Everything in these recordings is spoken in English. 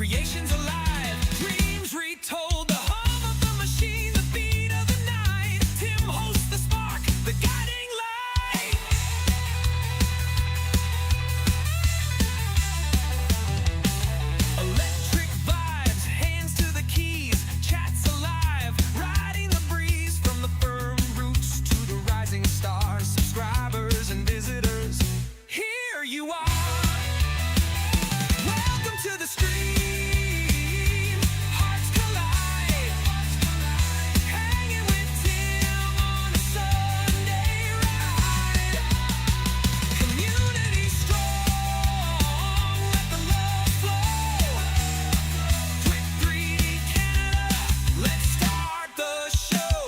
creations alive, dreams retold, the hum of the machine, the beat of the night. Tim hosts the spark, the guiding light. Electric vibes, hands to the keys, chats alive, riding the breeze from the firm roots to the rising stars. Subscribers and visitors, here you are. Welcome to the stream. Hearts collide. Hanging with Tim on a Sunday ride. Community strong. Let the love flow. DWIT 3D Canada. Let's start the show.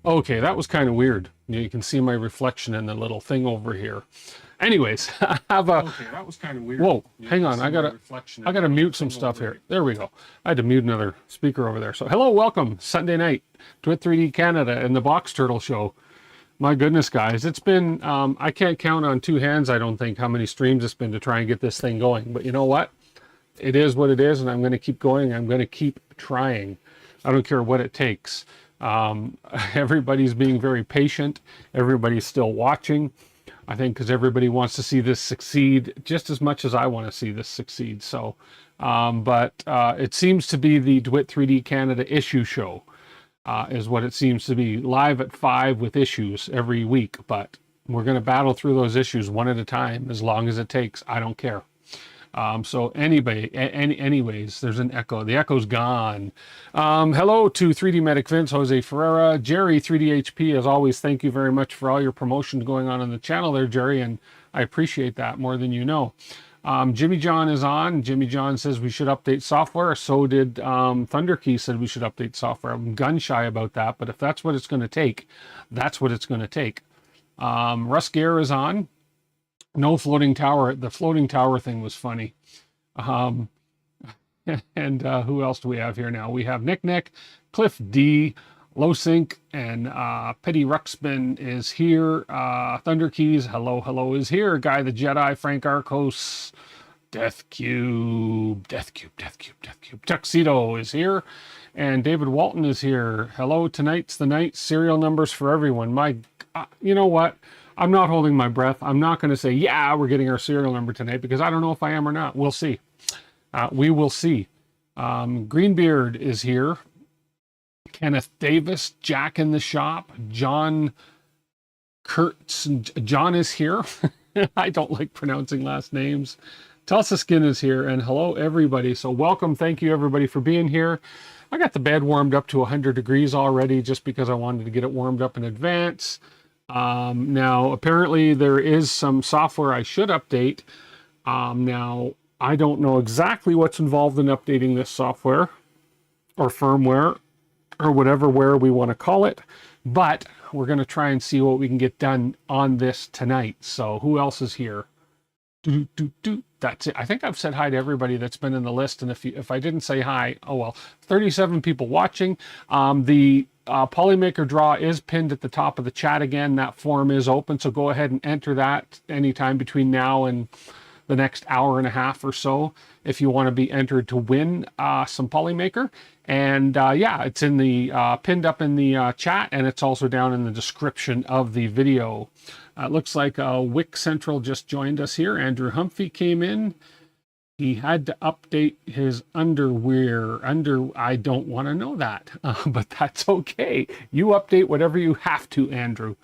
Okay, that was kind of weird. You can see my reflection in the little thing over here. Anyways, I have a... Okay, that was kind of weird. Whoa, hang on. I gotta mute some stuff here. There we go. I had to mute another speaker over there. So hello, welcome. Sunday night, DWIT 3D Canada and the BoxTurtle show. My goodness, guys. It's been, I can't count on two hands, I don't think, how many streams it's been to try and get this thing going. But you know what? It is what it is, and I'm going to keep going. I'm going to keep trying. I don't care what it takes. Everybody's being very patient. Everybody's still watching, I think, because everybody wants to see this succeed just as much as I want to see this succeed. So, but it seems to be the DWIT 3D Canada issue show, is what it seems to be, live at 5 with issues every week. But we're going to battle through those issues one at a time, as long as it takes. I don't care. So anyways, there's an echo. The echo's gone. Hello to 3D Medic Vince, Jose Ferreira, Jerry 3DHP. As always, thank you very much for all your promotion going on the channel there, Jerry, and I appreciate that more than you know. Jimmy John is on. Jimmy John says we should update software. So did Thunder Key said we should update software. I'm gun shy about that, but if that's what it's going to take, that's what it's going to take. Russ Gare is on. No floating tower. The floating tower thing was funny. And who else do we have here now? We have Nick, Cliff D, Low Sync, and Petty Ruxpin is here. Thunder Keys, hello is here. Guy the Jedi, Frank Arcos, Death Cube. Tuxedo is here. And David Walton is here. Hello, tonight's the night. Serial numbers for everyone. You know what? I'm not holding my breath. I'm not going to say, yeah, we're getting our serial number tonight, because I don't know if I am or not. We'll see. We will see. Greenbeard is here. Kenneth Davis, Jack in the Shop, John Kurtz. John is here. I don't like pronouncing last names. Tulsa Skin is here, and hello, everybody. So welcome. Thank you, everybody, for being here. I got the bed warmed up to 100 degrees already, just because I wanted to get it warmed up in advance. Now, apparently there is some software I should update. Now, I don't know exactly what's involved in updating this software or firmware or whatever we want to call it, but we're going to try and see what we can get done on this tonight. So who else is here? That's it. I think I've said hi to everybody that's been in the list, and if I didn't say hi, oh well. 37 people watching. The Polymaker draw is pinned at the top of the chat again. That form is open, so go ahead and enter that anytime between now and the next hour and a half or so if you want to be entered to win some Polymaker. And yeah, it's in the pinned up in the chat, and it's also down in the description of the video. It looks like Wick Central just joined us here. Andrew Humphrey came in. He had to update his underwear. I don't want to know that, but that's okay. You update whatever you have to, Andrew.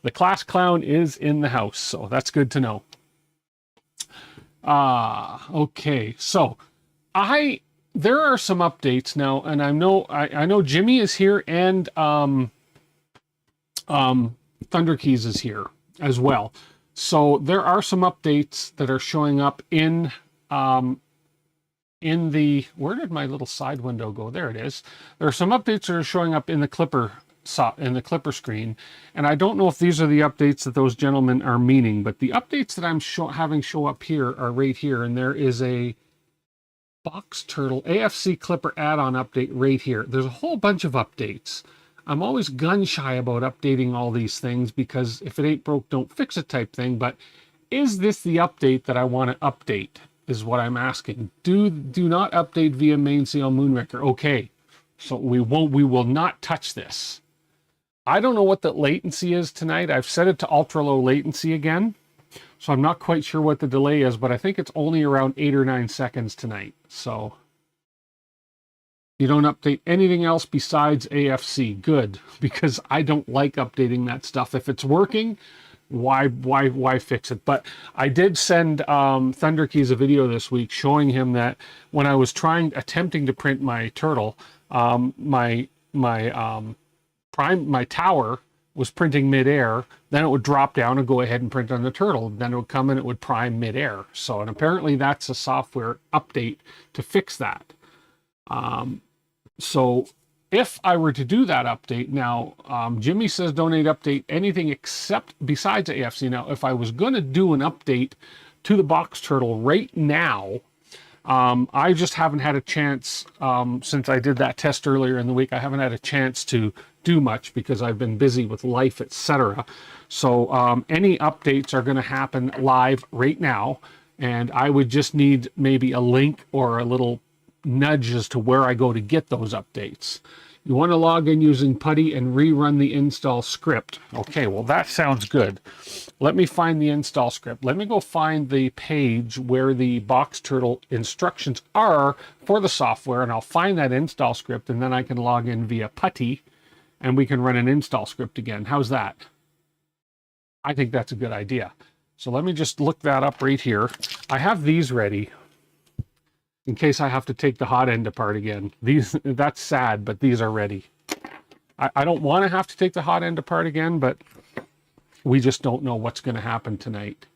The class clown is in the house, so that's good to know. Okay, so there are some updates now, and I know Jimmy is here, and Thunder Keys is here as well. So there are some updates that are showing up in the, where did my little side window go? There it is. There are some updates that are showing up in the Clipper screen, and I don't know if these are the updates that those gentlemen are meaning, but the updates that I'm having show up here are right here, and there is a BoxTurtle AFC Clipper add-on update right here. There's a whole bunch of updates. I'm always gun shy about updating all these things because if it ain't broke, don't fix it type thing, but is this the update that I want to update is what I'm asking. Do not update via Mainsail Moonraker. Okay, so we will not touch this. I don't know what the latency is tonight. I've set it to ultra low latency again, so I'm not quite sure what the delay is, but I think it's only around 8 or 9 seconds tonight. So you don't update anything else besides AFC. Good, because I don't like updating that stuff. If it's working, why fix it? But I did send Thunder Keys a video this week showing him that when I was attempting to print my turtle, my tower was printing midair, then it would drop down and go ahead and print on the turtle. Then it would come and it would prime midair. So, and apparently that's a software update to fix that. So if I were to do that update now, Jimmy says donate update anything except besides AFC. Now, if I was going to do an update to the BoxTurtle right now, I just haven't had a chance since I did that test earlier in the week. I haven't had a chance to do much because I've been busy with life, etc. So any updates are going to happen live right now, and I would just need maybe a link or a little nudge as to where I go to get those updates. You want to log in using PuTTY and rerun the install script. Okay, well that sounds good. Let me find the install script. Let me go find the page where the BoxTurtle instructions are for the software, and I'll find that install script, and then I can log in via PuTTY and we can run an install script again. How's that? I think that's a good idea. So let me just look that up right here. I have these ready in case I have to take the hot end apart again. That's sad, but these are ready. I don't want to have to take the hot end apart again, but we just don't know what's going to happen tonight.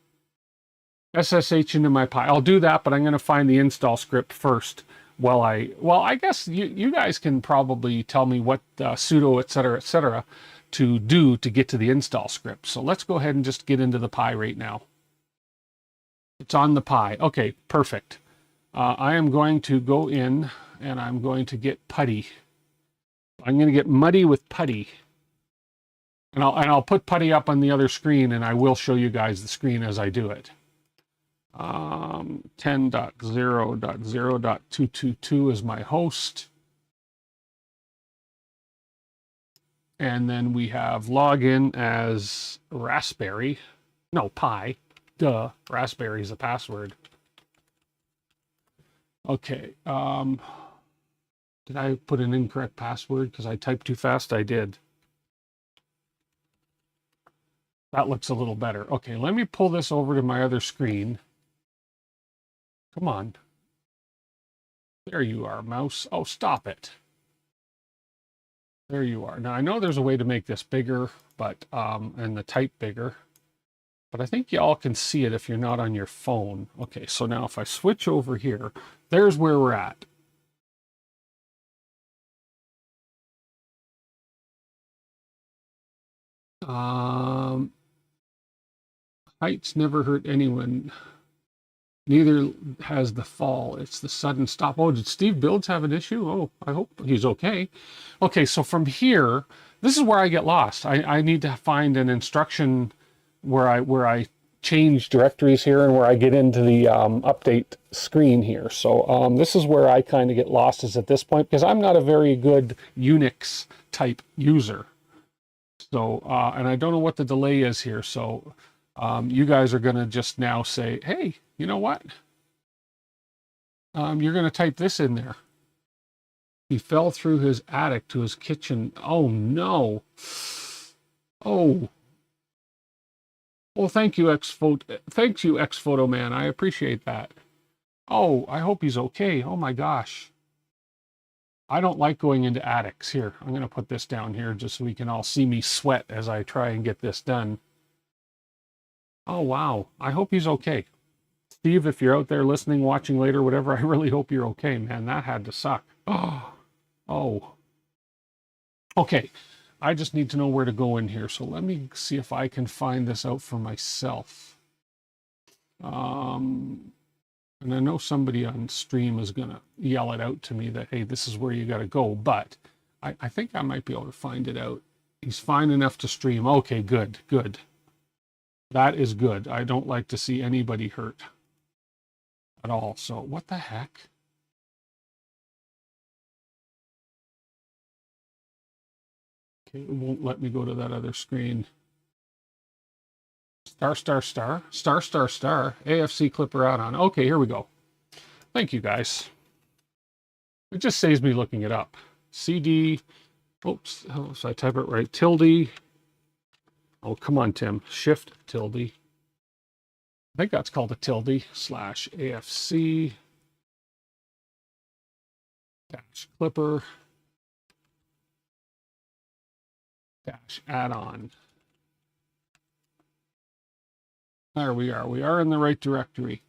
SSH into my Pi. I'll do that, but I'm going to find the install script first. Well, I guess you guys can probably tell me what sudo, etc., to do to get to the install script. So let's go ahead and just get into the Pi right now. It's on the Pi. Okay, perfect. I am going to go in and I'm going to get PuTTY. I'm going to get muddy with PuTTY. And I'll put PuTTY up on the other screen, and I will show you guys the screen as I do it. 10.0.0.222 is my host. And then we have login as Raspberry. No, Pi. Duh. Raspberry is the password. Okay. Did I put an incorrect password because I typed too fast? I did. That looks a little better. Okay, let me pull this over to my other screen. Come on. There you are, mouse. Oh, stop it. There you are. Now, I know there's a way to make this bigger, but and the type bigger. But I think y'all can see it if you're not on your phone. Okay, so now if I switch over here, there's where we're at. Heights never hurt anyone. Neither has the fall. It's the sudden stop. Oh, did Steve Builds have an issue? Oh, I hope he's okay. Okay, so from here, this is where I get lost. I need to find an instruction where I change directories here and where I get into the update screen here. So this is where I kind of get lost, is at this point, because I'm not a very good Unix type user. So, and I don't know what the delay is here. So you guys are going to just now say, hey, you know what? You're going to type this in there. He fell through his attic to his kitchen. Oh, no. Oh. Well, thank you, X-Photo Man. I appreciate that. Oh, I hope he's okay. Oh, my gosh. I don't like going into attics. Here, I'm going to put this down here just so we can all see me sweat as I try and get this done. Oh, wow. I hope he's okay. Steve, if you're out there listening, watching later, whatever, I really hope you're okay, man. That had to suck. Oh. Okay. I just need to know where to go in here. So let me see if I can find this out for myself. And I know somebody on stream is going to yell it out to me that, hey, this is where you got to go. But I think I might be able to find it out. He's fine enough to stream. Okay, good, good. That is good. I don't like to see anybody hurt at all. So what the heck? Okay, it won't let me go to that other screen. Star. AFC clipper out on. Okay, here we go. Thank you, guys. It just saves me looking it up. CD. Oops, so I type it right. Tilde. Oh, come on, Tim. Shift tilde. I think that's called a tilde / AFC - clipper - add-on. There we are. We are in the right directory.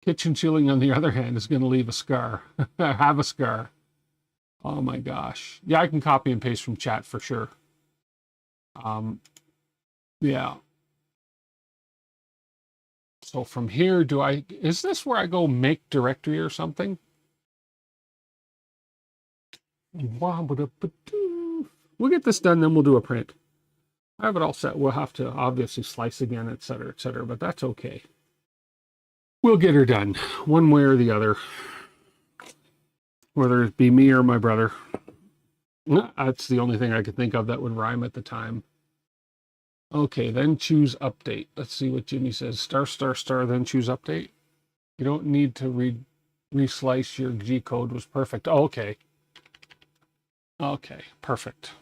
Kitchen ceiling, on the other hand, is going to leave a scar. Have a scar. Oh my gosh. Yeah, I can copy and paste from chat for sure. Yeah. So from here, is this where I go make directory or something? We'll get this done, then we'll do a print. I have it all set. We'll have to obviously slice again, etc., but that's okay. We'll get her done, one way or the other. Whether it be me or my brother. That's the only thing I could think of that would rhyme at the time. Okay, then choose update. Let's see what Jimmy says. Star, then choose update. You don't need to reslice your G code was perfect. Oh, okay. Okay, perfect.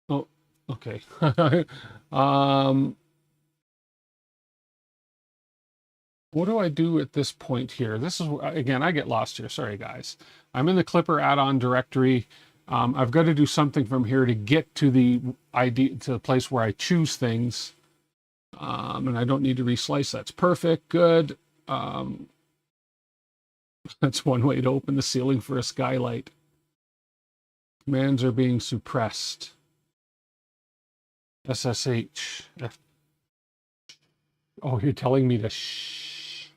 Oh, okay. What do I do at this point here? This is, again, I get lost here. Sorry, guys. I'm in the Clipper add-on directory. I've got to do something from here to get to the ID, to the place where I choose things. And I don't need to reslice. That's perfect. Good. That's one way to open the ceiling for a skylight. Commands are being suppressed. SSH. Oh, you're telling me to shh.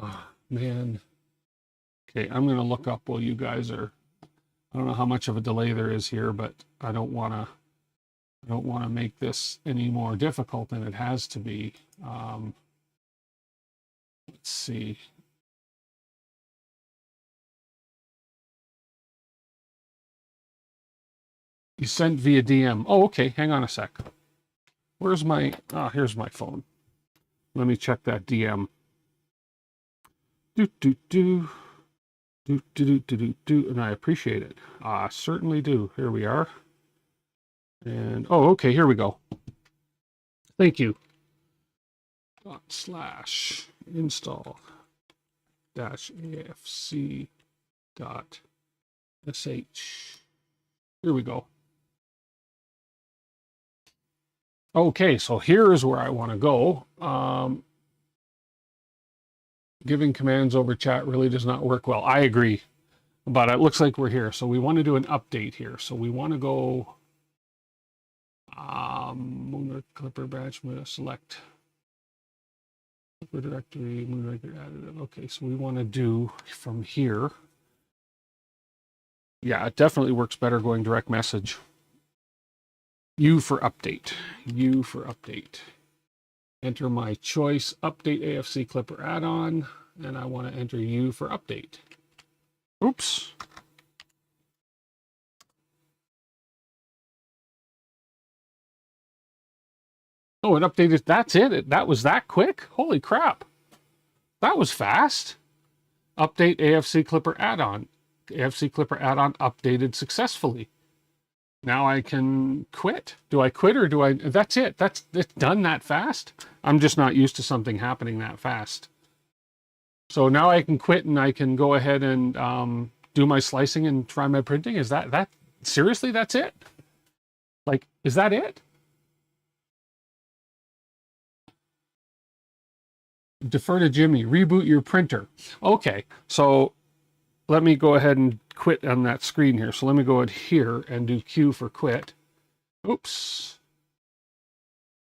Oh, man. Okay, I'm going to look up while you guys are... I don't know how much of a delay there is here, but I don't want to make this any more difficult than it has to be. Let's see. You sent via DM. Oh, okay. Hang on a sec. Where's my... here's my phone. Let me check that DM. And I appreciate it. I certainly do. Here we are. And, oh, okay, here we go. Thank you. /install -afc.sh. Here we go. Okay, so here is where I want to go. Giving commands over chat really does not work well. I agree, but it looks like we're here. So we want to do an update here. So we want to go Clipper batch, select Directory, Moonraker additive. Okay, so we want to do from here. Yeah, it definitely works better going direct message. U for update. U for update. Enter my choice, update AFC Clipper add-on, and I want to enter U for update. Oops. Oh, it updated. That's it. That was that quick? Holy crap. That was fast. Update AFC Clipper add-on. AFC Clipper add-on updated successfully. Now I can quit. Do I quit or do I? That's it. It's done that fast. I'm just not used to something happening that fast. So now I can quit and I can go ahead and do my slicing and try my printing. Is that seriously? That's it? Like, is that it? Defer to Jimmy. Reboot your printer. Okay, so let me go ahead and quit on that screen here. So let me go ahead here and do Q for quit. Oops.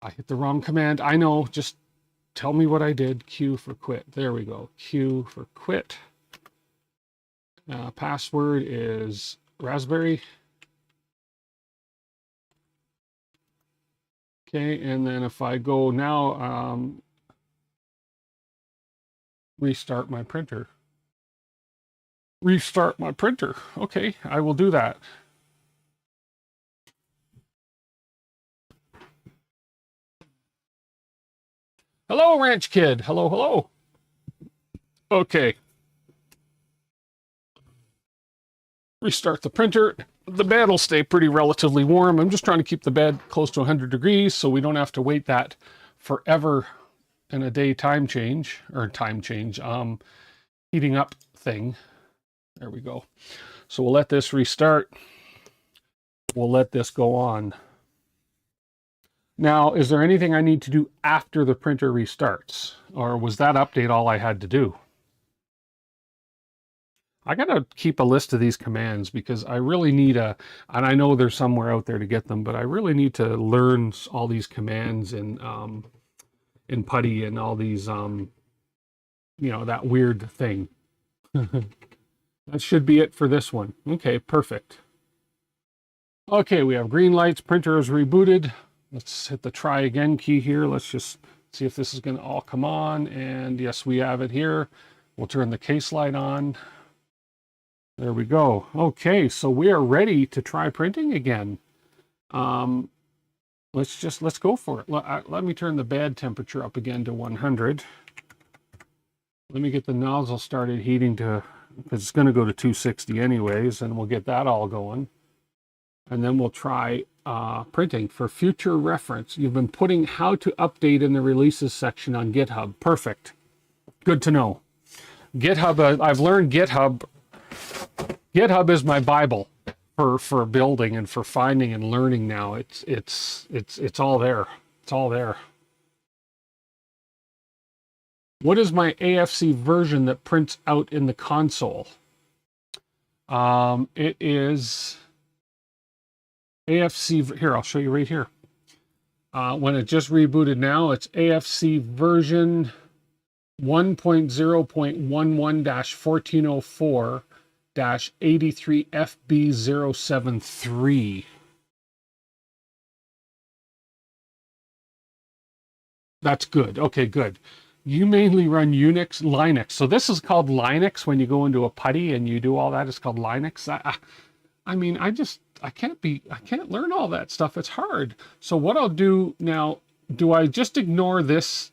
I hit the wrong command. I know, just tell me what I did. Q for quit. There we go. Q for quit. Password is Raspberry. Okay, and then if I go now, restart my printer. Restart my printer. Okay, I will do that. Hello, Ranch Kid. Hello, hello. Okay. Restart the printer. The bed will stay pretty relatively warm. I'm just trying to keep the bed close to 100 degrees so we don't have to wait that forever in a day time change, heating up thing. There we go. So we'll let this restart. We'll let this go on. Now, is there anything I need to do after the printer restarts? Or was that update all I had to do? I gotta keep a list of these commands because I really need and I know there's somewhere out there to get them, but I really need to learn all these commands in Putty and all these, you know, that weird thing. That should be it for this one. Okay, perfect. Okay, we have green lights, printer is rebooted. Let's hit the try again key here. Let's just see if this is gonna all come on. And yes, we have it here. We'll turn the case light on. There we go. Okay, so we are ready to try printing again. Let's go for it. Let me turn the bed temperature up again to 100. Let me get the nozzle started heating to, because it's going to go to 260 anyways, and we'll get that all going. And then we'll try printing. For future reference, you've been putting how to update in the releases section on GitHub. Perfect. Good to know. GitHub, I've learned GitHub. GitHub is my Bible for building and for finding and learning now. It's all there. It's all there. What is my AFC version that prints out in the console? It is AFC, here, I'll show you right here. When it just rebooted now, it's AFC version 1.0.11-1404 83FB073. That's good. Okay, good. You mainly run Unix, Linux. So this is called Linux when you go into a putty and you do all that. It's called Linux. I mean, I can't learn all that stuff. It's hard. So what I'll do now, do I just ignore this?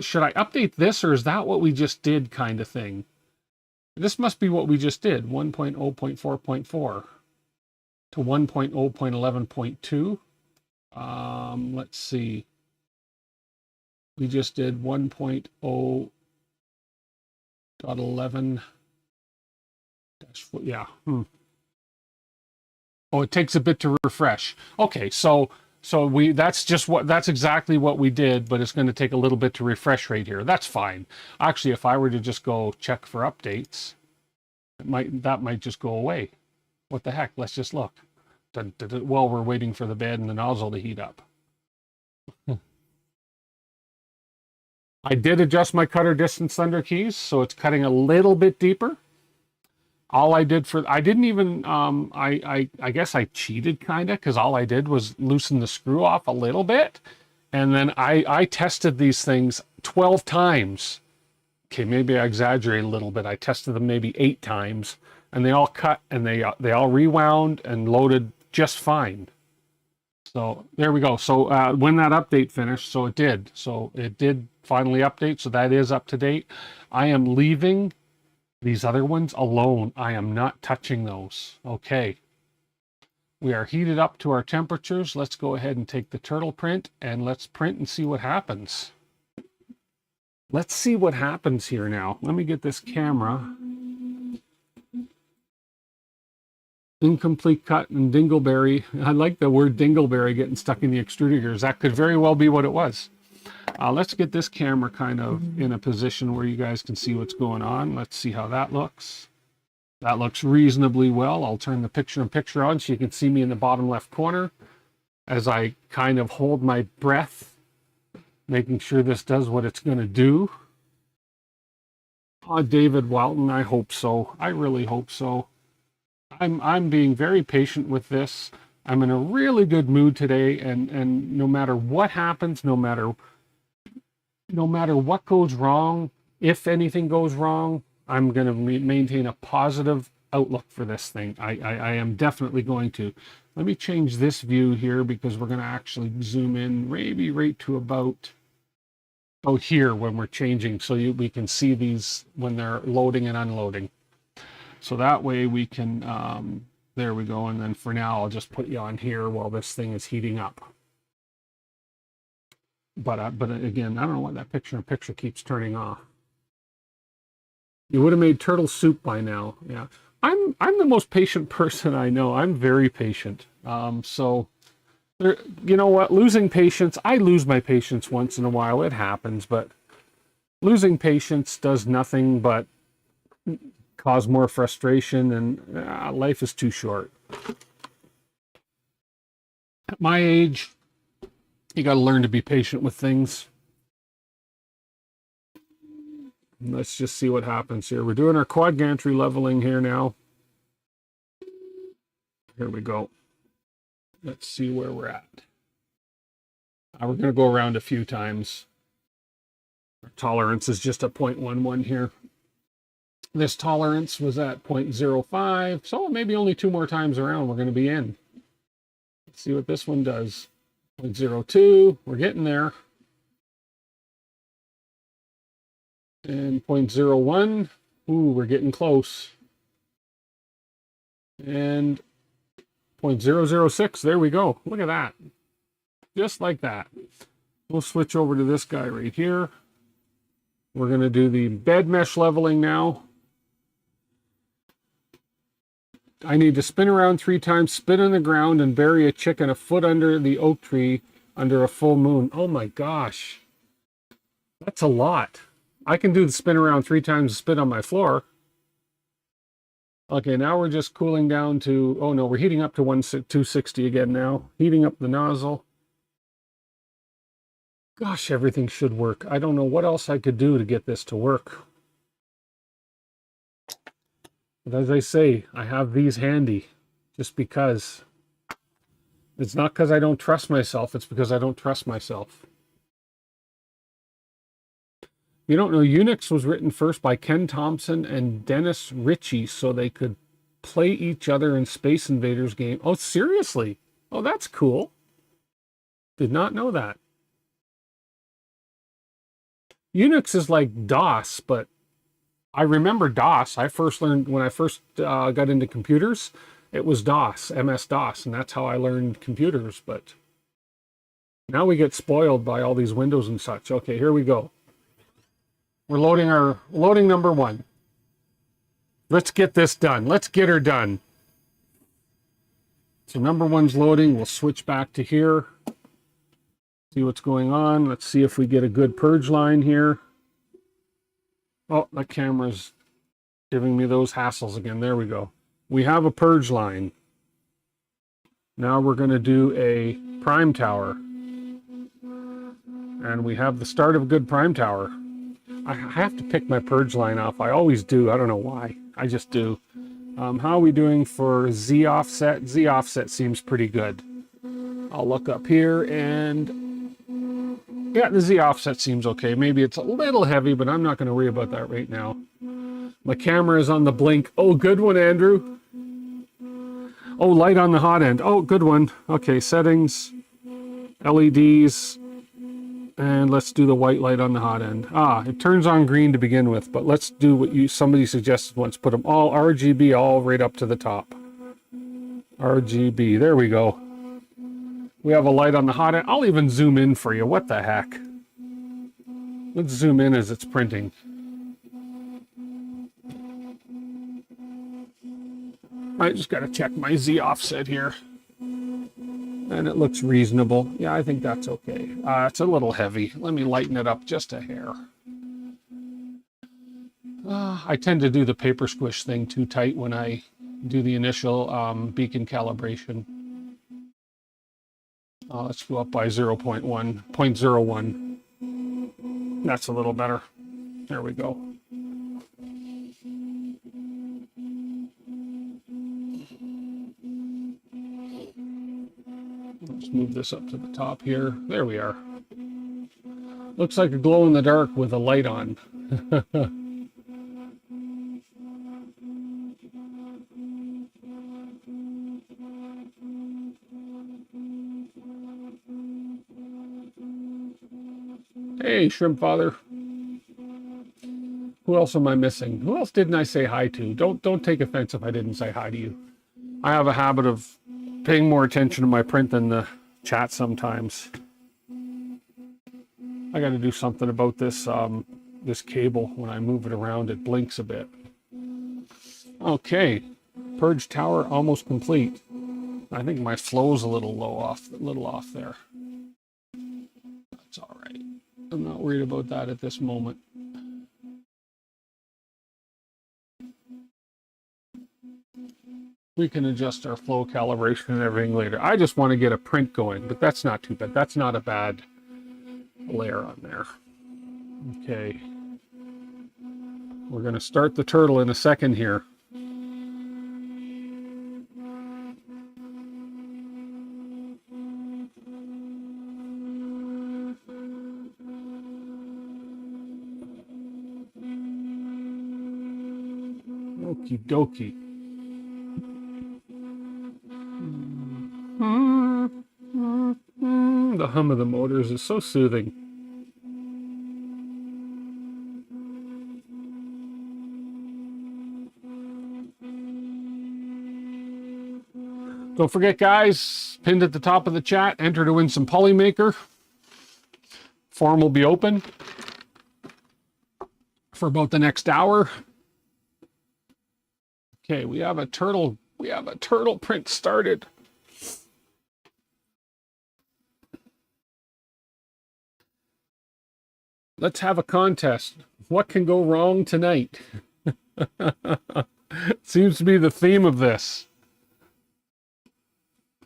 Should I update this, or is that what we just did kind of thing? This must be what we just did, 1.0.4.4 to 1.0.11.2. Let's see. We just did 1.0.11. Yeah. Oh, it takes a bit to refresh. Okay, so that's exactly what we did, but it's going to take a little bit to refresh right here. That's fine. Actually, if I were to just go check for updates, that might just go away. What the heck? Let's just look. While we're waiting for the bed and the nozzle to heat up. I did adjust my cutter distance under keys, so it's cutting a little bit deeper. All I did I didn't even, I guess I cheated kind of, because all I did was loosen the screw off a little bit. And then I tested these things 12 times. Okay, maybe I exaggerate a little bit. I tested them maybe 8 times, and they all cut, and they all rewound and loaded just fine. So there we go. So when that update finished, so it did. So it did finally update, so that is up to date. I am leaving these other ones alone. I am not touching those. Okay. We are heated up to our temperatures. Let's go ahead and take the turtle print, and let's print and see what happens. Let's see what happens here now. Let me get this camera. Incomplete cut and dingleberry. I like the word dingleberry getting stuck in the extruder gears. That could very well be what it was. Let's get this camera kind of in a position where you guys can see what's going on. Let's see how that looks. That looks reasonably well. I'll turn the picture-in-picture on so you can see me in the bottom left corner as I kind of hold my breath, making sure this does what it's going to do. Oh, David Walton, I hope so. I really hope so. I'm being very patient with this. I'm in a really good mood today, and no matter what happens, no matter what goes wrong, if anything goes wrong, I'm going to maintain a positive outlook for this thing. I am definitely going to. Let me change this view here, because we're going to actually zoom in maybe right to about here when we're changing, so we can see these when they're loading and unloading. So that way we can, there we go. And then for now, I'll just put you on here while this thing is heating up. But again, I don't know why that picture-in-picture keeps turning off. You would have made turtle soup by now. Yeah, I'm the most patient person I know. I'm very patient. So there, you know what? Losing patience. I lose my patience once in a while. It happens, but losing patience does nothing but cause more frustration, and life is too short. At my age, you got to learn to be patient with things. Let's just see what happens here. We're doing our quad gantry leveling here now. Here we go. Let's see where we're at. We're going to go around a few times. Our tolerance is just at 0.11 here. This tolerance was at 0.05, so maybe only 2 more times around we're going to be in. Let's see what this one does. 0.02, we're getting there. And 0.01, ooh, we're getting close. And 0.006, there we go. Look at that. Just like that. We'll switch over to this guy right here. We're going to do the bed mesh leveling now. I need to spin around 3 times, spit on the ground, and bury a chicken a foot under the oak tree under a full moon. Oh my gosh. That's a lot. I can do the spin around 3 times and spit on my floor. Okay, now we're just cooling down to, oh no, we're heating up to 260 again now. Heating up the nozzle. Gosh, everything should work. I don't know what else I could do to get this to work. But as I say, I have these handy just because. It's not because I don't trust myself, it's because I don't trust myself. You don't know, Unix was written first by Ken Thompson and Dennis Ritchie so they could play each other in Space Invaders game. Oh, seriously? Oh, that's cool. Did not know that. Unix is like DOS, but I remember DOS. I first learned, when I first got into computers, it was DOS, MS-DOS, and that's how I learned computers. But now we get spoiled by all these Windows and such. Okay, here we go. We're loading number 1. Let's get this done. Let's get her done. So number 1's loading. We'll switch back to here. See what's going on. Let's see if we get a good purge line here. Oh, the camera's giving me those hassles again. There we go. We have a purge line. Now we're going to do a prime tower. And we have the start of a good prime tower. I have to pick my purge line off. I always do. I don't know why. I just do. How are we doing for Z offset? Z offset seems pretty good. I'll look up here and yeah, the Z offset seems okay. Maybe it's a little heavy, but I'm not going to worry about that right now. My camera is on the blink. Oh, good one, Andrew. Oh, light on the hot end. Oh, good one. Okay, settings, LEDs, and let's do the white light on the hot end. Ah, it turns on green to begin with, but let's do what somebody suggested once. Put them all RGB, all right up to the top. RGB, there we go. We have a light on the hot end. I'll even zoom in for you. What the heck? Let's zoom in as it's printing. I just got to check my Z offset here. And it looks reasonable. Yeah, I think that's okay. It's a little heavy. Let me lighten it up just a hair. I tend to do the paper squish thing too tight when I do the initial beacon calibration. Let's go up by 0.01. That's a little better. There we go. Let's move this up to the top here. There we are. Looks like a glow in the dark with a light on. Hey, Shrimp Father. Who else am I missing? Who else didn't I say hi to? Don't take offense if I didn't say hi to you. I have a habit of paying more attention to my print than the chat sometimes. I got to do something about this this cable. When I move it around, it blinks a bit. Okay, purge tower almost complete. I think my flow's a little off there. That's all right. I'm not worried about that at this moment. We can adjust our flow calibration and everything later. I just want to get a print going, but that's not too bad. That's not a bad layer on there. Okay. We're going to start the turtle in a second here. Okie dokie. The hum of the motors is so soothing. Don't forget, guys, pinned at the top of the chat, enter to win some Polymaker. Form will be open for about the next hour. Okay, we have a turtle print started. Let's have a contest. What can go wrong tonight? Seems to be the theme of this.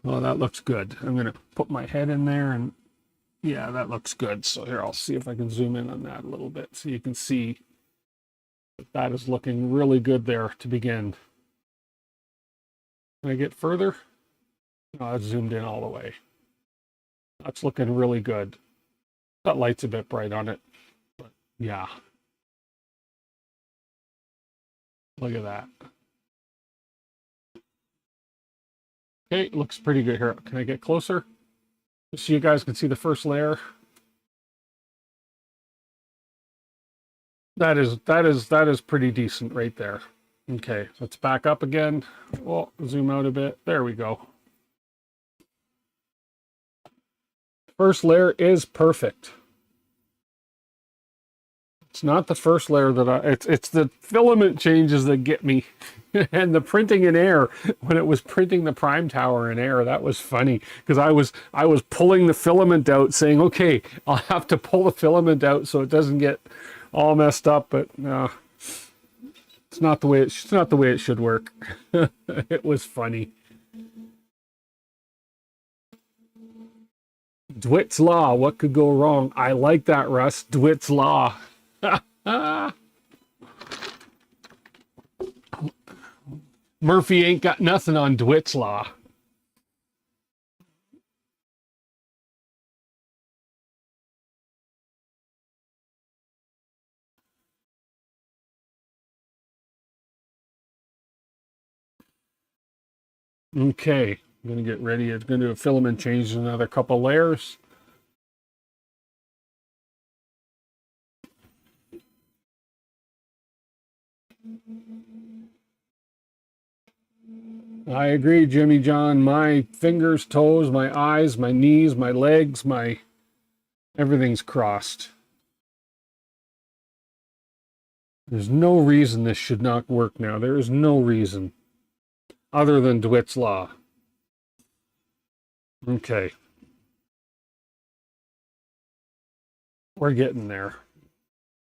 Oh, that looks good. I'm going to put my head in there and yeah, that looks good. So here, I'll see if I can zoom in on that a little bit so you can see that is looking really good there to begin. Can I get further? No, that's zoomed in all the way. That's looking really good. That light's a bit bright on it. But yeah. Look at that. Okay, looks pretty good here. Can I get closer? So you guys can see the first layer. That is pretty decent right there. Okay, let's back up again. Well, zoom out a bit. There we go. First layer is perfect. It's not the first layer that it's the filament changes that get me. And the printing in air, when it was printing the prime tower in air, that was funny because I was pulling the filament out saying, okay, I'll have to pull the filament out so it doesn't get all messed up, but no. It's not the way it should work. It was funny. DWIT's law. What could go wrong? I like that, Russ. DWIT's law. Murphy ain't got nothing on DWIT's law. Okay, I'm going to get ready. It's going to do a filament change in another couple layers. I agree, Jimmy John. My fingers, toes, my eyes, my knees, my legs, everything's crossed. There's no reason this should not work now. There is no reason other than DWIT's law. Okay. We're getting there.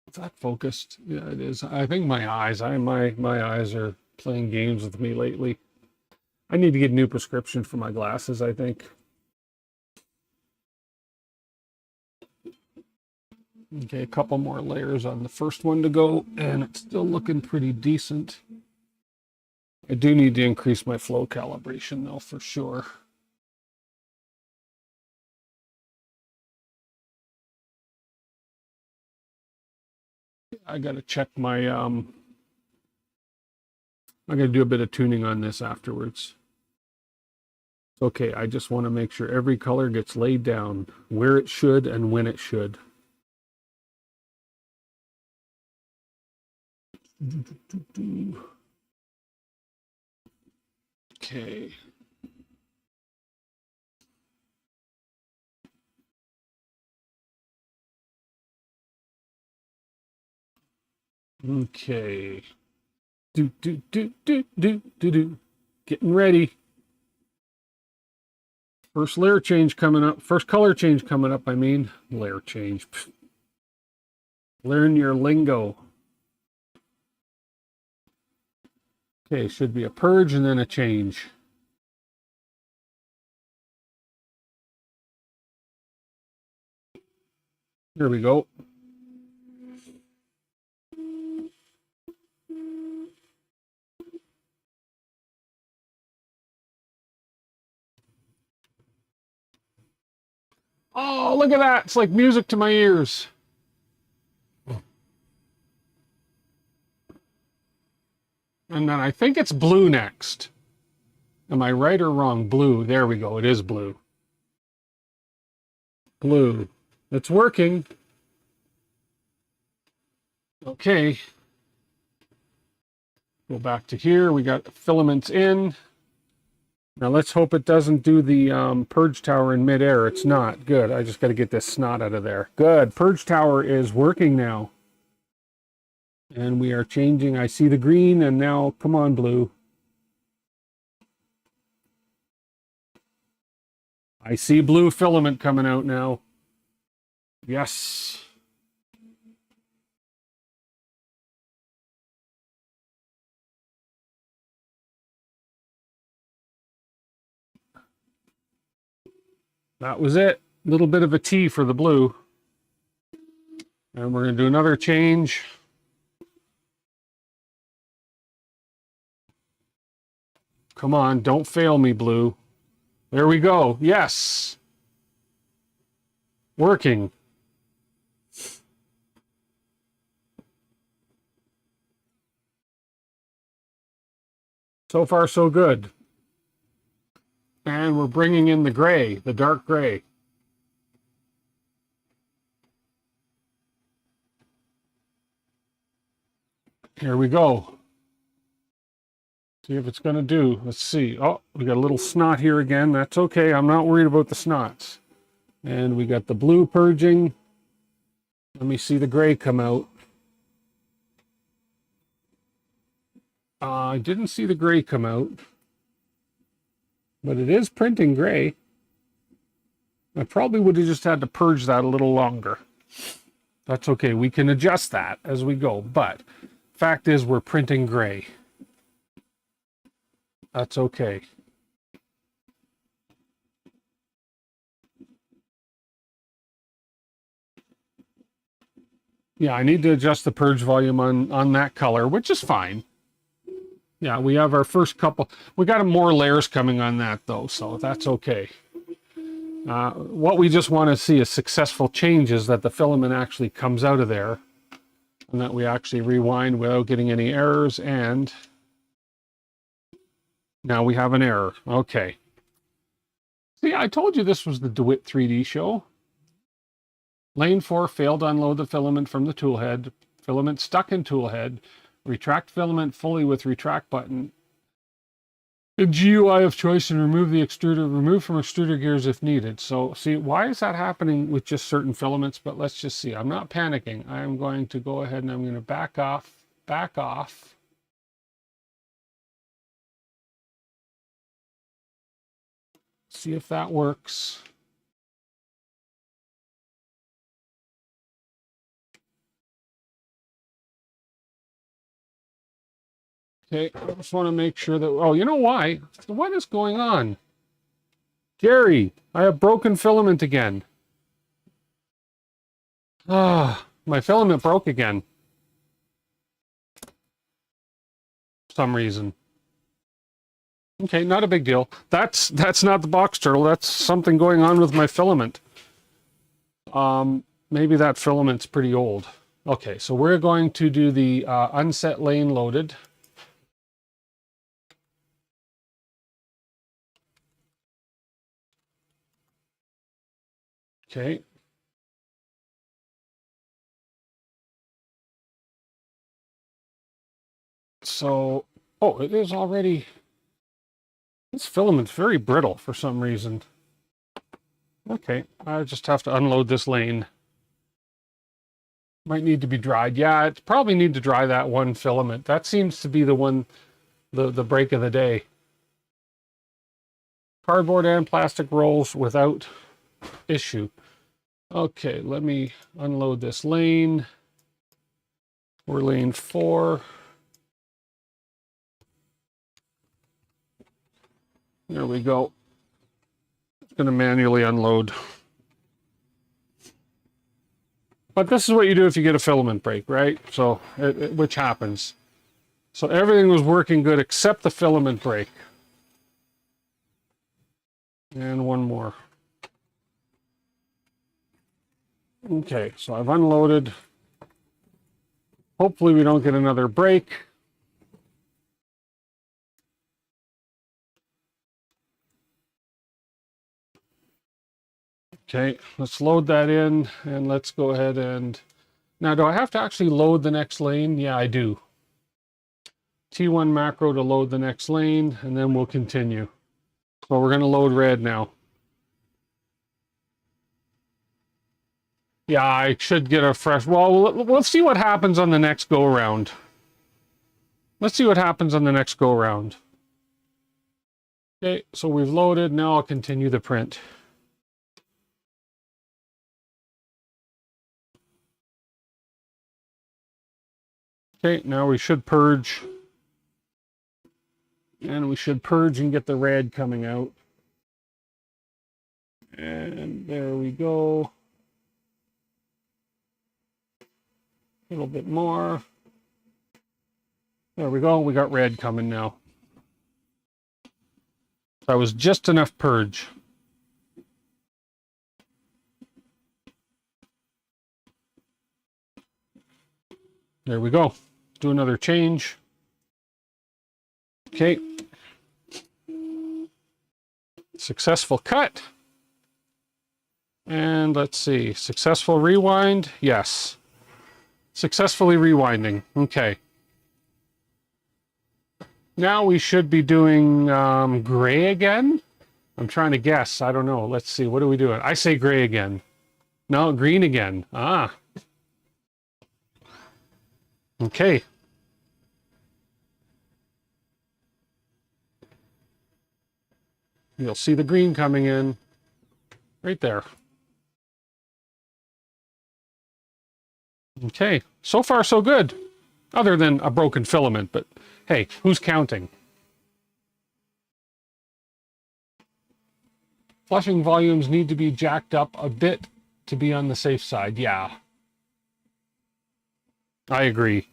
Is that focused? Yeah, it is. I think my eyes, my eyes are playing games with me lately. I need to get a new prescription for my glasses, I think. Okay, a couple more layers on the first one to go, and it's still looking pretty decent. I do need to increase my flow calibration, though, for sure. I got to check my, I got to do a bit of tuning on this afterwards. Okay, I just want to make sure every color gets laid down where it should and when it should. Okay. Okay. Getting ready. First layer change coming up. First color change coming up, I mean. Layer change. Learn your lingo. Okay, should be a purge and then a change. Here we go. Oh, look at that. It's like music to my ears. And then I think it's blue next. Am I right or wrong? Blue. There we go. It is blue. Blue. It's working. Okay. Go back to here. We got filaments in. Now let's hope it doesn't do the purge tower in midair. It's not. Good. I just got to get this snot out of there. Good. Purge tower is working now. And we are changing. I see the green, and now, come on, blue. I see blue filament coming out now. Yes. That was it. A little bit of a T for the blue. And we're going to do another change. Come on, don't fail me, blue. There we go. Yes. Working. So far, so good. And we're bringing in the gray, the dark gray. Here we go. See if it's going to do. Let's see. Oh, we got a little snot here again. That's okay. I'm not worried about the snots. And we got the blue purging. Let me see the gray come out. I didn't see the gray come out. But it is printing gray. I probably would have just had to purge that a little longer. That's okay. We can adjust that as we go. But fact is, we're printing gray. That's okay. Yeah, I need to adjust the purge volume on that color, which is fine. Yeah, we have our first couple. We got more layers coming on that though, so that's okay. What we just want to see is successful changes, that the filament actually comes out of there and that we actually rewind without getting any errors. And now we have an error. Okay. See, I told you this was the DWIT 3D show. Lane 4 failed to unload the filament from the tool head. Filament stuck in tool head. Retract filament fully with retract button. In GUI of choice, and remove the extruder. Remove from extruder gears if needed. So see, why is that happening with just certain filaments? But let's just see. I'm not panicking. I'm going to go ahead and I'm going to back off. See if that works. Okay, I just want to make sure that, oh, you know why? What is going on? Jerry, I have broken filament again. Ah, my filament broke again. For some reason. Okay, not a big deal. That's not the BoxTurtle. That's something going on with my filament. Maybe that filament's pretty old. Okay, so we're going to do the unset lane loaded. Okay. So, oh, it is already, this filament's very brittle for some reason. Okay, I just have to unload this lane. Might need to be dried. Yeah, it probably need to dry that one filament. That seems to be the one, the break of the day. Cardboard and plastic rolls without issue. Okay, let me unload this lane. We're lane 4. There we go. It's going to manually unload. But this is what you do if you get a filament break, right? So, which happens. So everything was working good except the filament break. And one more. Okay, so I've unloaded. Hopefully we don't get another break. Okay, let's load that in and let's go ahead and... Now, do I have to actually load the next lane? Yeah, I do. T1 macro to load the next lane, and then we'll continue. So we're going to load red now. Yeah, I should get a fresh... Well, let's see what happens on the next go-around. Let's see what happens on the next go-around. Okay, so we've loaded. Now I'll continue the print. Okay, now we should purge. And we should purge and get the red coming out. And there we go. A little bit more. There we go. We got red coming now. That was just enough purge. There we go. Let's do another change. Okay. Successful cut. And let's see. Successful rewind. Yes. Successfully rewinding. Okay. Now we should be doing gray again. I'm trying to guess. I don't know. Let's see. What are we doing? I say gray again. No, green again. Ah. Okay. You'll see the green coming in right there. Okay. So far, so good. Other than a broken filament, but hey, who's counting? Flushing volumes need to be jacked up a bit to be on the safe side. Yeah. I agree.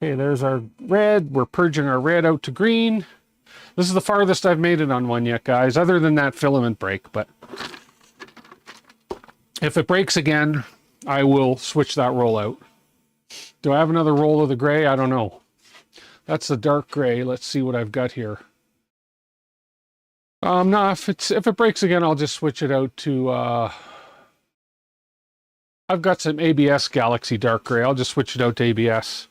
Okay, there's our red. We're purging our red out to green. This is the farthest I've made it on one yet, guys, other than that filament break. But if it breaks again, I will switch that roll out. Do I have another roll of the gray? I don't know. That's the dark gray. Let's see what I've got here. No, if it breaks again, I'll just switch it out to, I've got some ABS Galaxy dark gray. I'll just switch it out to ABS.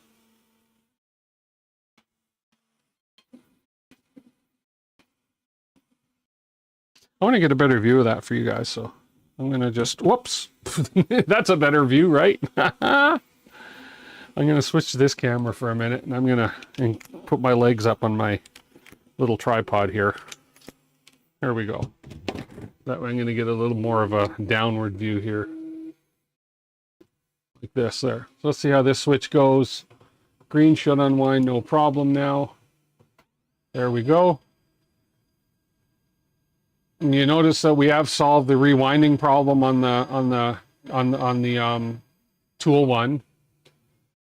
I want to get a better view of that for you guys, so I'm going to just, whoops, that's a better view, right? I'm going to switch to this camera for a minute, and I'm going to put my legs up on my little tripod here. There we go. That way I'm going to get a little more of a downward view here. Like this there. So let's see how this switch goes. Green should unwind, no problem now. There we go. And you notice that we have solved the rewinding problem on the tool one,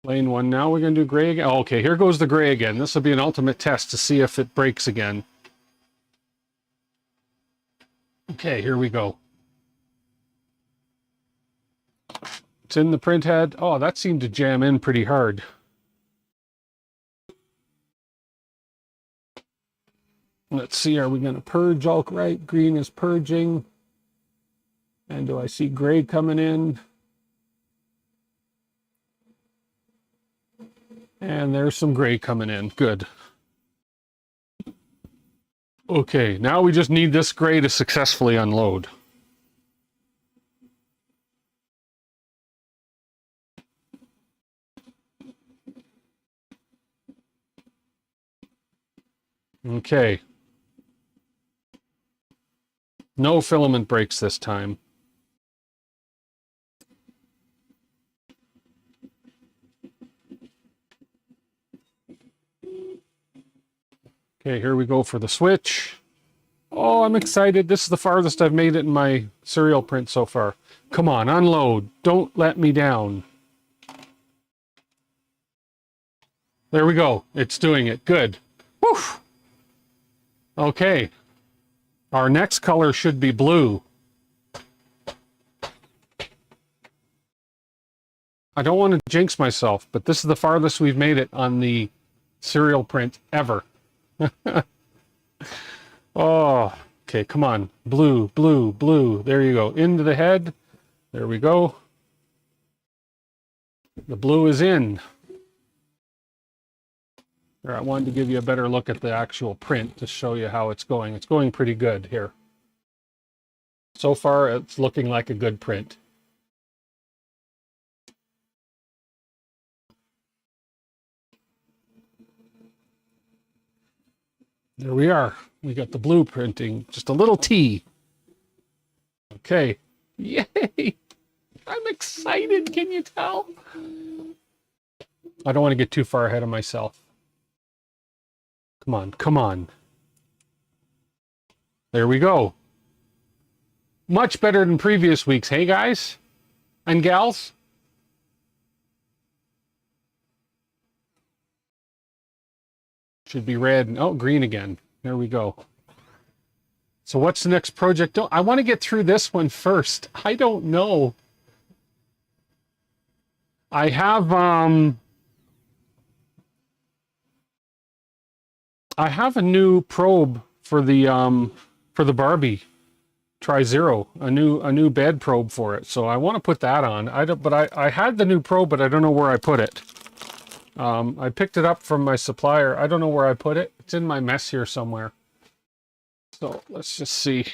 lane one. Now we're going to do gray again. Oh, okay, here goes the gray again. This will be an ultimate test to see if it breaks again. Okay, here we go. It's in the print head. Oh, that seemed to jam in pretty hard. Let's see, are we going to purge all right? Green is purging. And do I see gray coming in? And there's some gray coming in. Good. Okay, now we just need this gray to successfully unload. Okay. No filament breaks this time. Okay, here we go for the switch. Oh, I'm excited. This is the farthest I've made it in my serial print so far. Come on, unload. Don't let me down. There we go. It's doing it. Good. Woof. Okay. Our next color should be blue. I don't want to jinx myself, but this is the farthest we've made it on the serial print ever. Oh, okay, come on. Blue, blue, blue. There you go. Into the head. There we go. The blue is in. There, I wanted to give you a better look at the actual print to show you how it's going. It's going pretty good here. So far, it's looking like a good print. There we are. We got the blue printing. Just a little T. Okay. Yay! I'm excited. Can you tell? I don't want to get too far ahead of myself. Come on, come on. There we go. Much better than previous weeks. Hey, guys and gals. Should be red. Oh, green again. There we go. So what's the next project? I want to get through this one first. I don't know. I have a new probe for the Barbie Tri-Zero, a new bed probe for it. So I want to put that on. I had the new probe, but I don't know where I put it. I picked it up from my supplier. I don't know where I put it. It's in my mess here somewhere. So let's just see.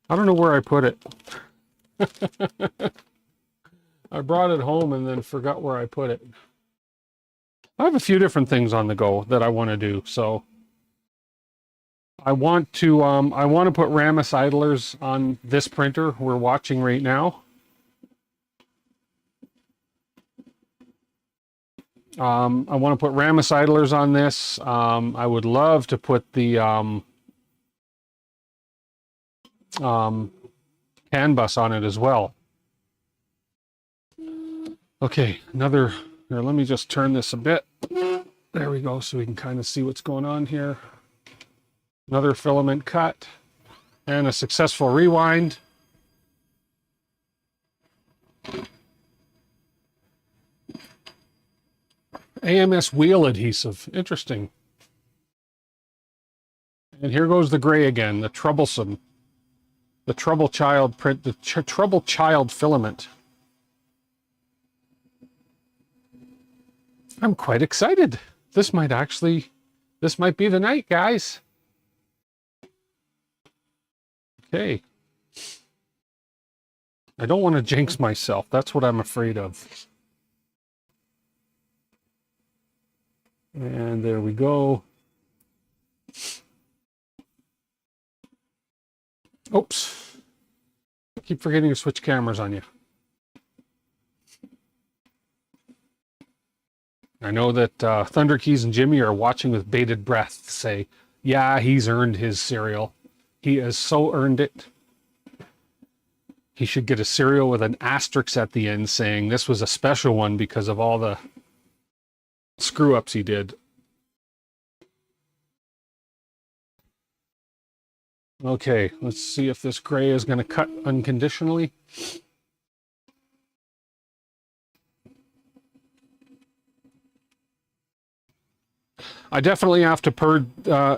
I don't know where I put it. I brought it home and then forgot where I put it. I have a few different things on the go that I want to do. So I want to put Ramus idlers on this printer we're watching right now. I want to put Ramus idlers on this. I would love to put the CAN bus on it as well. Okay, another, here, let me just turn this a bit. There we go, so we can kind of see what's going on here. Another filament cut and a successful rewind. AMS wheel adhesive, interesting. And here goes the gray again, the troublesome, the trouble child print, the trouble child filament. I'm quite excited. This might be the night, guys. Okay. I don't want to jinx myself. That's what I'm afraid of. And there we go. Oops. I keep forgetting to switch cameras on you. I know that Thunder Keys and Jimmy are watching with bated breath to say, yeah, he's earned his cereal. He has so earned it. He should get a cereal with an asterisk at the end saying this was a special one because of all the screw-ups he did. Okay, let's see if this gray is going to cut unconditionally. I definitely have to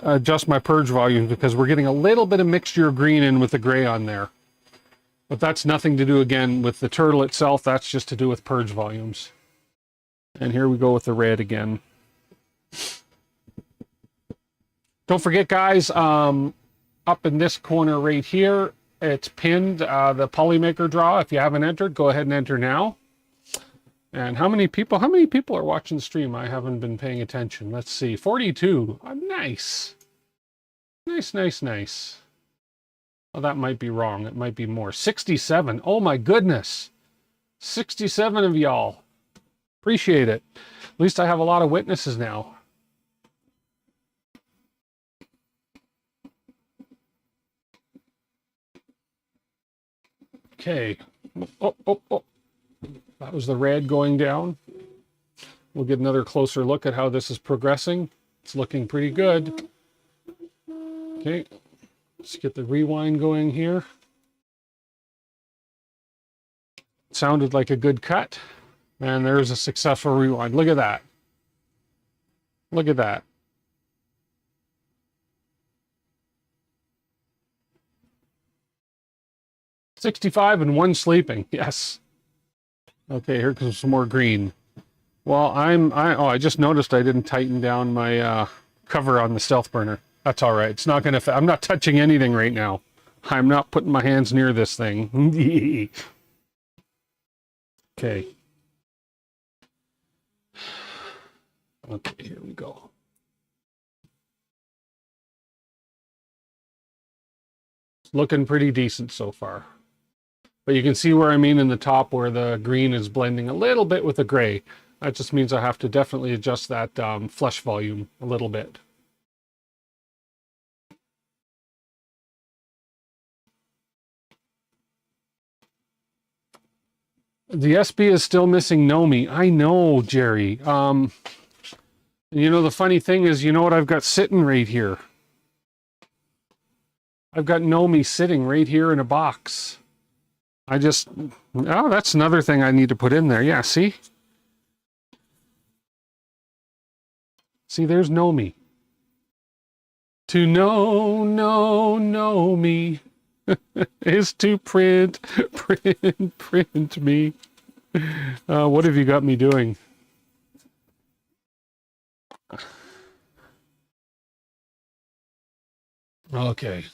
adjust my purge volume because we're getting a little bit of mixture of green in with the gray on there. But that's nothing to do, again, with the turtle itself. That's just to do with purge volumes. And here we go with the red again. Don't forget, guys, up in this corner right here, it's pinned, the Polymaker draw. If you haven't entered, go ahead and enter now. And how many people are watching the stream? I haven't been paying attention. Let's see, 42. Oh, nice. Nice, nice, nice. Oh, that might be wrong. It might be more. 67. Oh my goodness. 67 of y'all. Appreciate it. At least I have a lot of witnesses now. Okay. Oh, oh, oh. That was the red going down. We'll get another closer look at how this is progressing. It's looking pretty good. Okay. Let's get the rewind going here. Sounded like a good cut. And there's a successful rewind. Look at that. Look at that. $65 and one sleeping. Yes. Okay, here comes some more green. Well, I just noticed I didn't tighten down my cover on the stealth burner. That's all right. It's not going to, I'm not touching anything right now. I'm not putting my hands near this thing. Okay. Okay, here we go. It's looking pretty decent so far. But you can see where I mean in the top where the green is blending a little bit with the gray. That just means I have to definitely adjust that flush volume a little bit. The SB is still missing Nomi. I know, Jerry. You know, the funny thing is, you know what I've got sitting right here? I've got Nomi sitting right here in a box. Oh, that's another thing I need to put in there. Yeah, see? See, there's Nomi. To know me is to print me. What have you got me doing? Okay.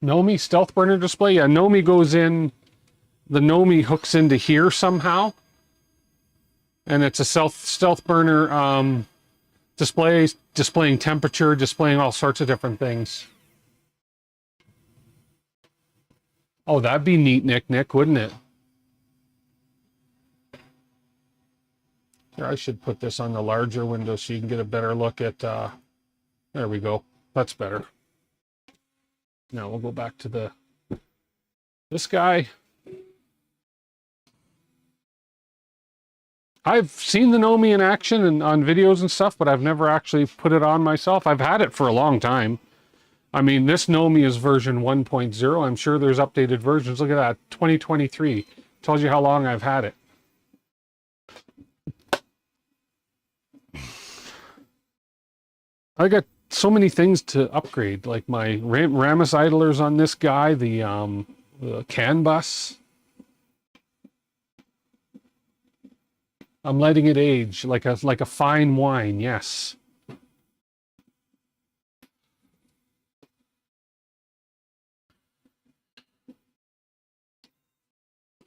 Nomi stealth burner display? Yeah, Nomi goes in, the Nomi hooks into here somehow. And it's a stealth burner displaying temperature, displaying all sorts of different things. Oh, that'd be neat, Nick, wouldn't it? Here, I should put this on the larger window so you can get a better look at, there we go. That's better. Now we'll go back to the This guy, I've seen the Nomi in action and on videos and stuff, but I've never actually put it on myself. I've had it for a long time. I mean, this Nomi is version 1.0. I'm sure there's updated versions. Look at that, 2023. Tells you how long I've had it. I got so many things to upgrade, like my Ramus idlers on this guy, the CAN bus. I'm letting it age like a fine wine, yes.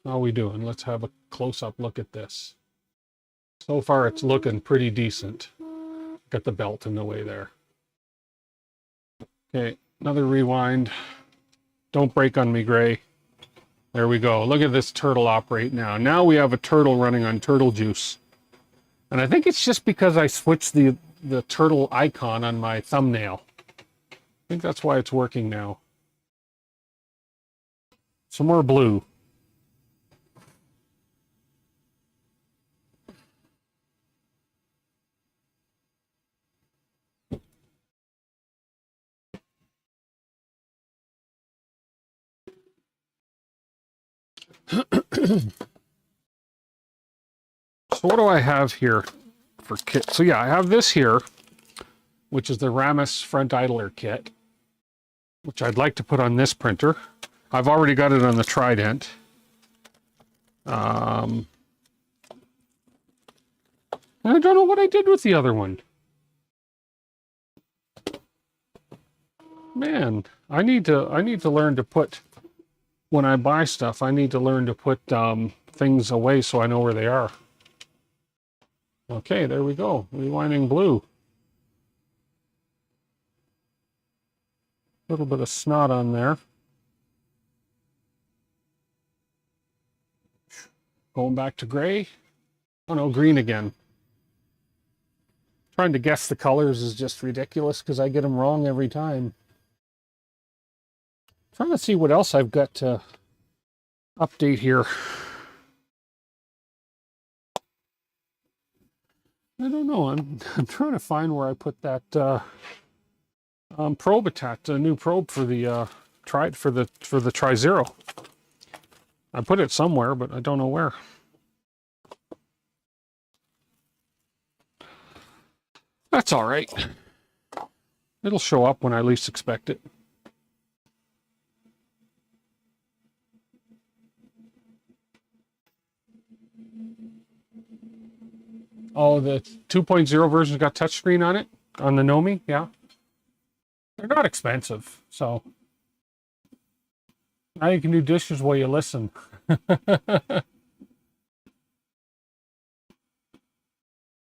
How are we doing? Let's have a close-up look at this. So far, it's looking pretty decent. Got the belt in the way there. Okay, another rewind. Don't break on me, Gray. There we go. Look at this turtle operate now. Now we have a turtle running on turtle juice. And I think it's just because I switched the turtle icon on my thumbnail. I think that's why it's working now. Some more blue. So what do I have here for kit? So yeah, I have this here, which is the Ramus front idler kit, which I'd like to put on this printer. I've already got it on the Trident. I don't know what I did with the other one. Man, I need to learn to put, when I buy stuff, I need to learn to put things away so I know where they are. Okay, there we go. Rewinding blue. A little bit of snot on there. Going back to gray. Oh no, green again. Trying to guess the colors is just ridiculous because I get them wrong every time. Trying to see what else I've got to update here. I don't know. I'm trying to find where I put that probe attached, a new probe for the Tri-Zero. I put it somewhere, but I don't know where. That's all right. It'll show up when I least expect it. Oh, the 2.0 version's got touchscreen on it, on the Nomi, yeah. They're not expensive, so now you can do dishes while you listen.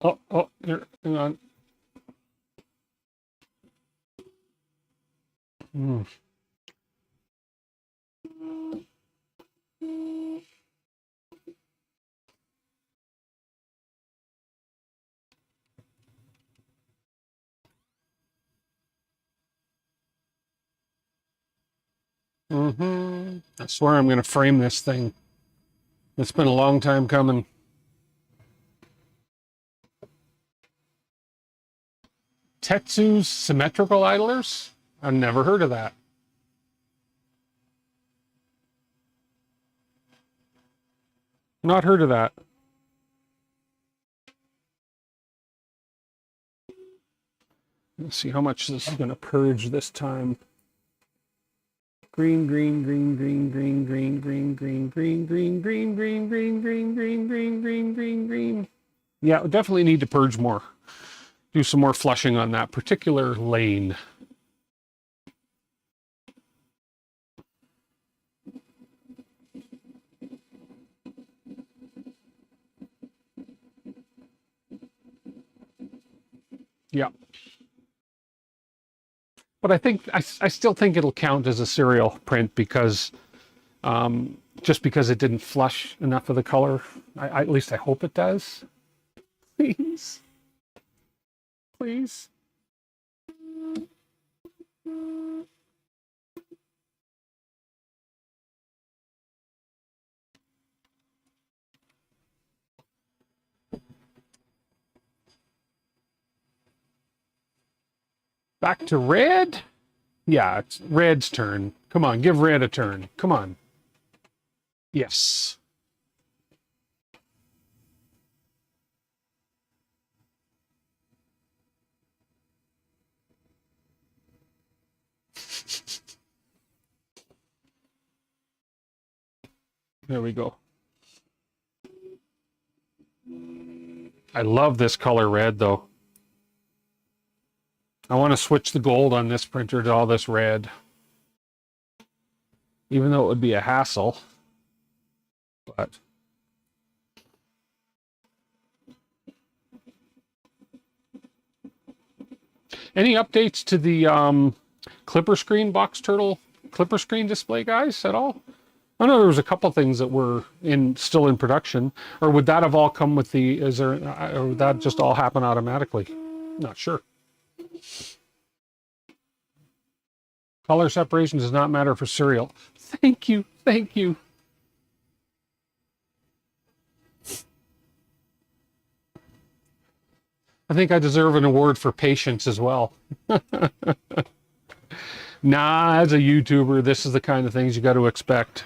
Oh, here, hang on. I swear I'm going to frame this thing. It's been a long time coming. Tetsu's symmetrical idlers? I've never heard of that. Not heard of that. Let's see how much this is going to purge this time. Green, green, green, green, green, green, green, green, green, green, green, green, green, green, green, green, green, green, green. Yeah, we definitely need to purge more. Do some more flushing on that particular lane. Yeah. But I still think it'll count as a serial print because just because it didn't flush enough of the color. At least I hope it does. Please. Please. Back to red? Yeah, it's red's turn. Come on, give red a turn. Come on. Yes. There we go. I love this color red, though. I want to switch the gold on this printer to all this red. Even though it would be a hassle. But any updates to the clipper screen, BoxTurtle clipper screen display, guys, at all? I know there was a couple things that were still in production. Or would that have all come with the, or would that just all happen automatically? Not sure. Color separation does not matter for cereal. Thank you, thank you. I think I deserve an award for patience as well. Nah, as a YouTuber, this is the kind of things you got to expect.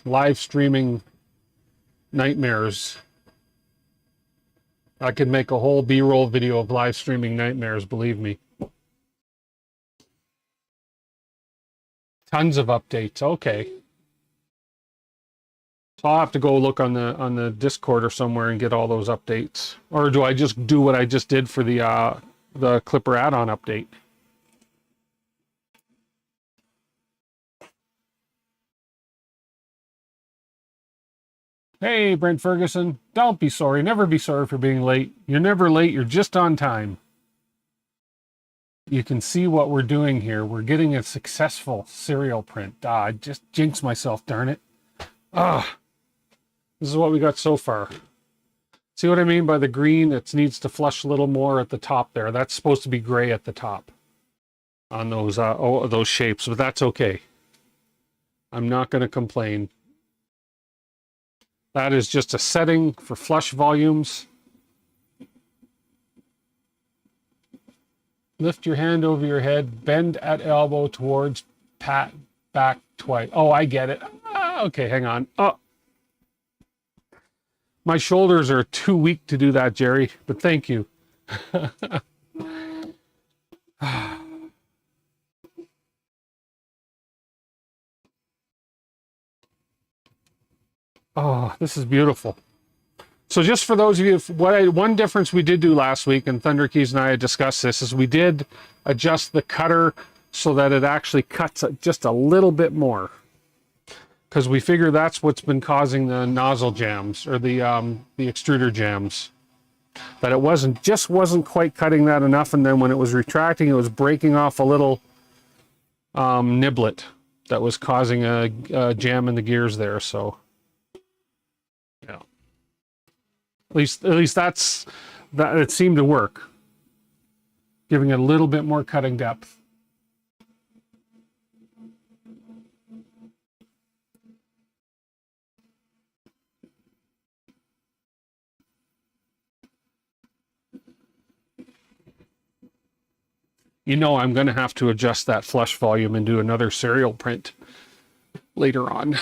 Live streaming nightmares. I could make a whole B-roll video of live streaming nightmares, believe me. Tons of updates. Okay. So I'll have to go look on the Discord or somewhere and get all those updates. Or do I just do what I just did for the Clipper add-on update? Hey, Brent Ferguson. Don't be sorry. Never be sorry for being late. You're never late. You're just on time. You can see what we're doing here. We're getting a successful serial print. I just jinxed myself, darn it. This is what we got so far. See what I mean by the green? It needs to flush a little more at the top there. That's supposed to be gray at the top on those shapes, but that's okay. I'm not going to complain. That is just a setting for flush volumes. Lift your hand over your head, bend at elbow towards pat back twice. Oh, I get it. Okay, hang on. Oh, my shoulders are too weak to do that, Jerry, but thank you. Oh, this is beautiful. So just for those of you, one difference we did do last week, and Thunder Keys and I had discussed this, is we did adjust the cutter so that it actually cuts just a little bit more. Because we figure that's what's been causing the nozzle jams, or the extruder jams. That it wasn't quite cutting that enough, and then when it was retracting, it was breaking off a little niblet that was causing a jam in the gears there, so... yeah. At least that it seemed to work, giving it a little bit more cutting depth. You know, I'm going to have to adjust that flush volume and do another serial print later on.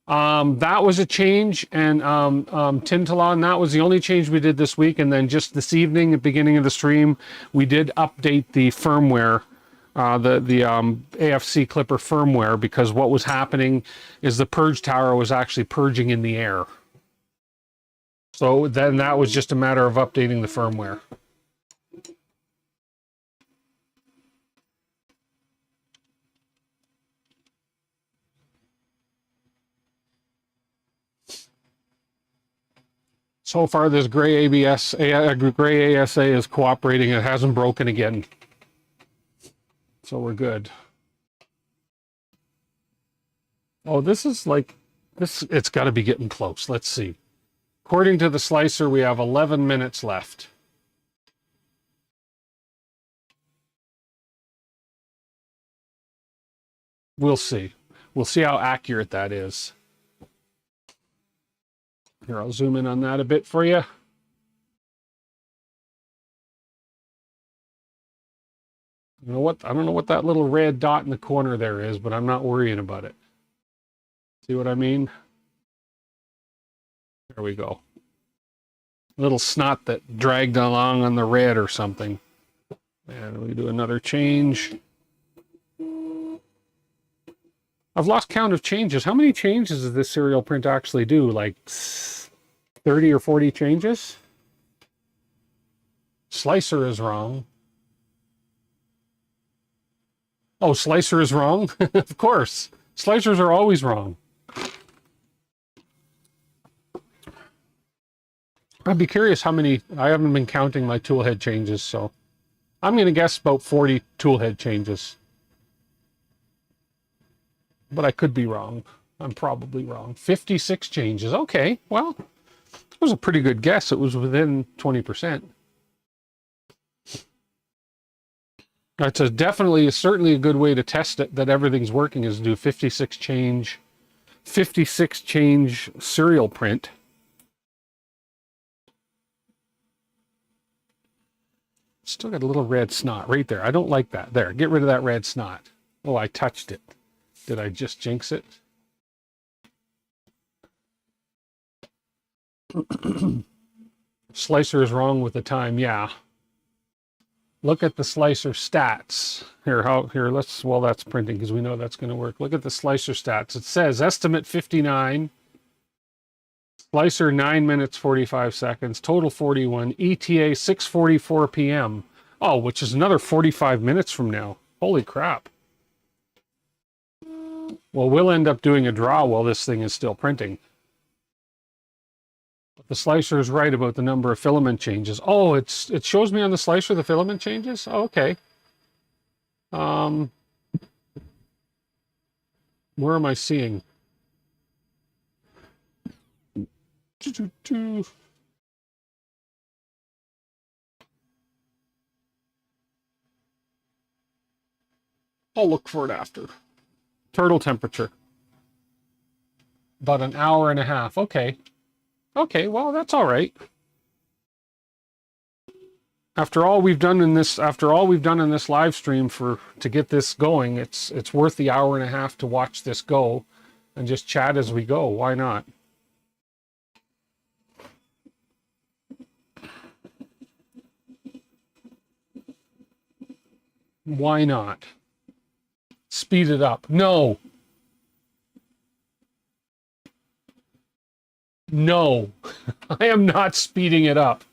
That was a change, and Tintalon, that was the only change we did this week. And then just this evening, at the beginning of the stream, we did update the firmware, the AFC Clipper firmware, because what was happening is the purge tower was actually purging in the air. So then that was just a matter of updating the firmware. So far, this gray gray ASA is cooperating. It hasn't broken again. So we're good. Oh, this is like, it's got to be getting close. Let's see. According to the slicer, we have 11 minutes left. We'll see. We'll see how accurate that is. Here, I'll zoom in on that a bit for you. You know what? I don't know what that little red dot in the corner there is, but I'm not worrying about it. See what I mean? There we go. Little snot that dragged along on the red or something. And we do another change. I've lost count of changes. How many changes does this serial print actually do? Like 30 or 40 changes? Slicer is wrong. Oh, slicer is wrong? Of course. Slicers are always wrong. I'd be curious how many. I haven't been counting my toolhead changes, so I'm going to guess about 40 toolhead changes. But I could be wrong. I'm probably wrong. 56 changes. Okay, well, it was a pretty good guess. It was within 20%. That's certainly a good way to test it that everything's working, is to do 56 change serial print. Still got a little red snot right there. I don't like that. There, get rid of that red snot. Oh, I touched it. Did I just jinx it? Slicer is wrong with the time. Yeah. Look at the slicer stats. Here, well, that's printing because we know that's going to work. Look at the slicer stats. It says estimate 59. Slicer 9 minutes 45 seconds, total 41, ETA 6:44 p.m. Oh, which is another 45 minutes from now. Holy crap. Well, we'll end up doing a draw while this thing is still printing. But the slicer is right about the number of filament changes. Oh, it shows me on the slicer the filament changes? Oh, okay. Where am I seeing? I'll look for it after. Turtle temperature. About an hour and a half. Okay. Okay, well, that's all right. After all we've done in this live stream to get this going, it's worth the hour and a half to watch this go and just chat as we go. Why not? Why not? Speed it up. No. No. I am not speeding it up.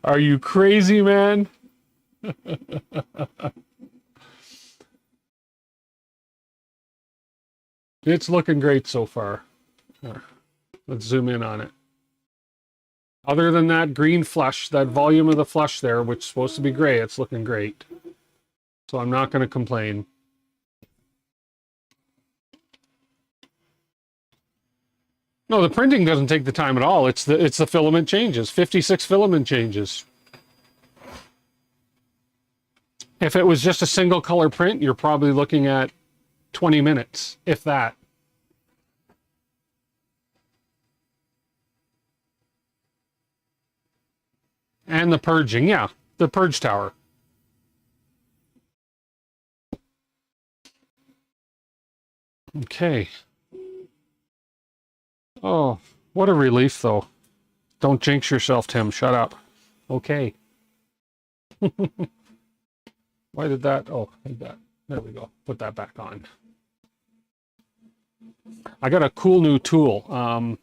Are you crazy, man? It's looking great so far. Let's zoom in on it. Other than that green flush, that volume of the flush there, which is supposed to be gray, it's looking great. So I'm not going to complain. No, the printing doesn't take the time at all. It's the filament changes. 56 filament changes. If it was just a single color print, you're probably looking at 20 minutes, if that. And the purging, yeah, the purge tower. Okay. Oh, what a relief, though. Don't jinx yourself, Tim. Shut up. Okay. Why did that? Oh, like that. There we go. Put that back on. I got a cool new tool.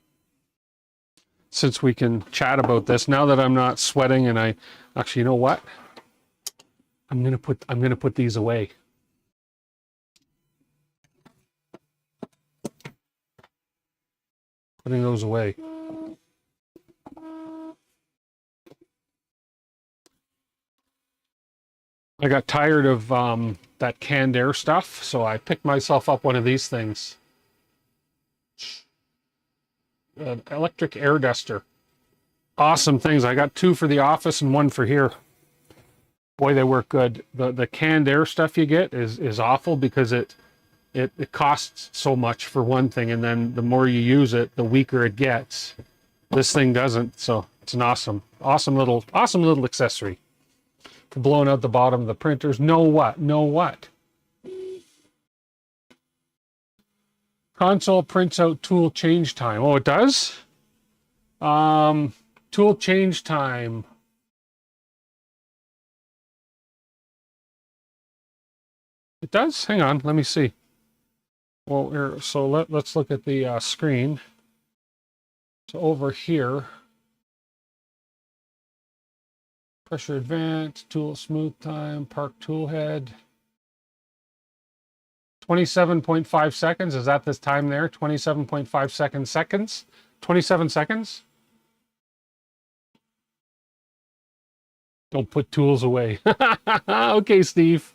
Since we can chat about this, now that I'm not sweating, and I actually, you know what? I'm gonna put these away. Putting those away. I got tired of that canned air stuff, so I picked myself up one of these things. An electric air duster. Awesome things. I got two for the office and one for here. Boy, they work good. The canned air stuff you get is awful because it costs so much for one thing, and then the more you use it, the weaker it gets. This thing doesn't, so it's an awesome little accessory. blowing out the bottom of the printers. Know what? Know what? Console prints out tool change time. Oh, it does? Tool change time. It does? Hang on, let me see. Well, here, so let's look at the screen. So over here, pressure advance, tool smooth time, park tool head. 27.5 seconds. Is that this time there? 27.5 seconds? 27 seconds? Don't put tools away. Okay, Steve.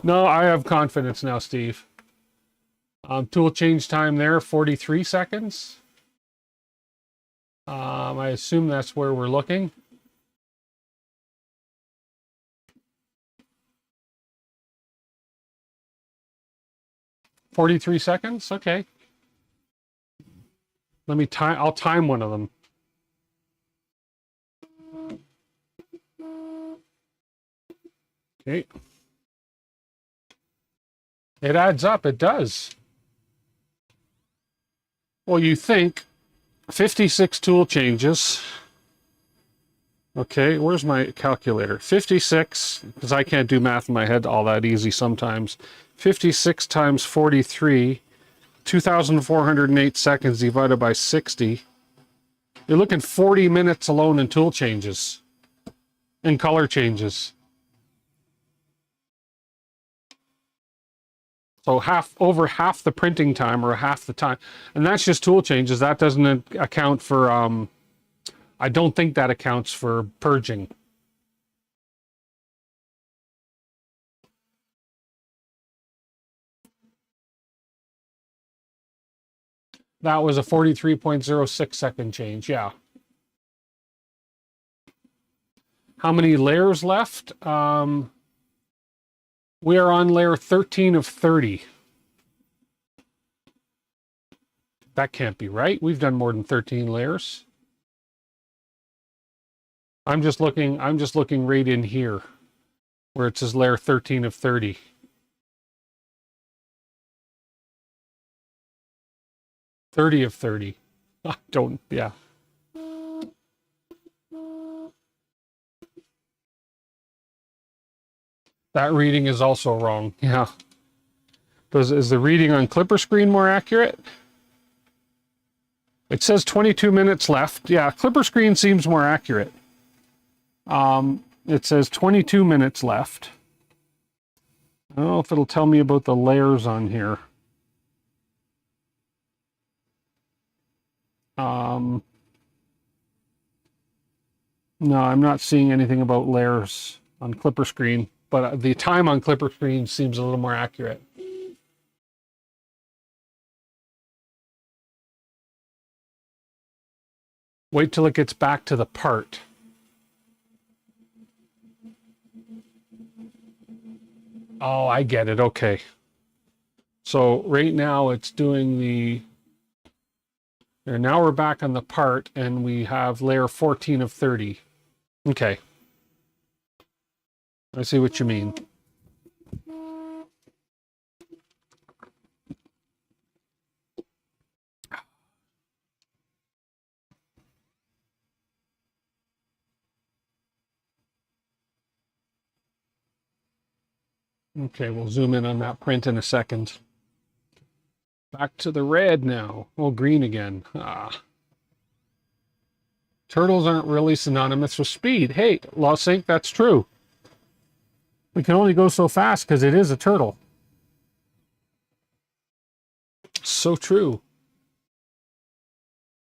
No, I have confidence now, Steve. Tool change time there, 43 seconds. I assume that's where we're looking. $43 seconds? Okay. Let me time, I'll time one of them. Okay. It adds up, it does. Well, you think 56 tool changes. Okay, where's my calculator? 56, because I can't do math in my head all that easy sometimes. 56 times 43, 2,408 seconds divided by 60. You're looking 40 minutes alone in tool changes and color changes. So over half the printing time, or half the time. And that's just tool changes. That doesn't account for, I don't think that accounts for purging. That was a 43.06 second change, yeah. How many layers left? We are on layer 13 of 30. That can't be right. We've done more than 13 layers. I'm just looking right in here where it says layer 13 of 30. Thirty of 30. I don't, yeah. That reading is also wrong. Yeah. Is the reading on Clipper screen more accurate? It says 22 minutes left. Yeah, Clipper screen seems more accurate. It says 22 minutes left. I don't know if it'll tell me about the layers on here. No, I'm not seeing anything about layers on Clipper screen, but the time on Clipper screen seems a little more accurate. Wait till it gets back to the part. Oh, I get it. Okay. So right now it's doing the... And now we're back on the part, and we have layer 14 of 30. Okay. I see what you mean. Okay, we'll zoom in on that print in a second. Back to the red now. Oh, green again. Ah. Turtles aren't really synonymous with speed. Hey, Lost Ink, that's true. We can only go so fast because it is a turtle. So true.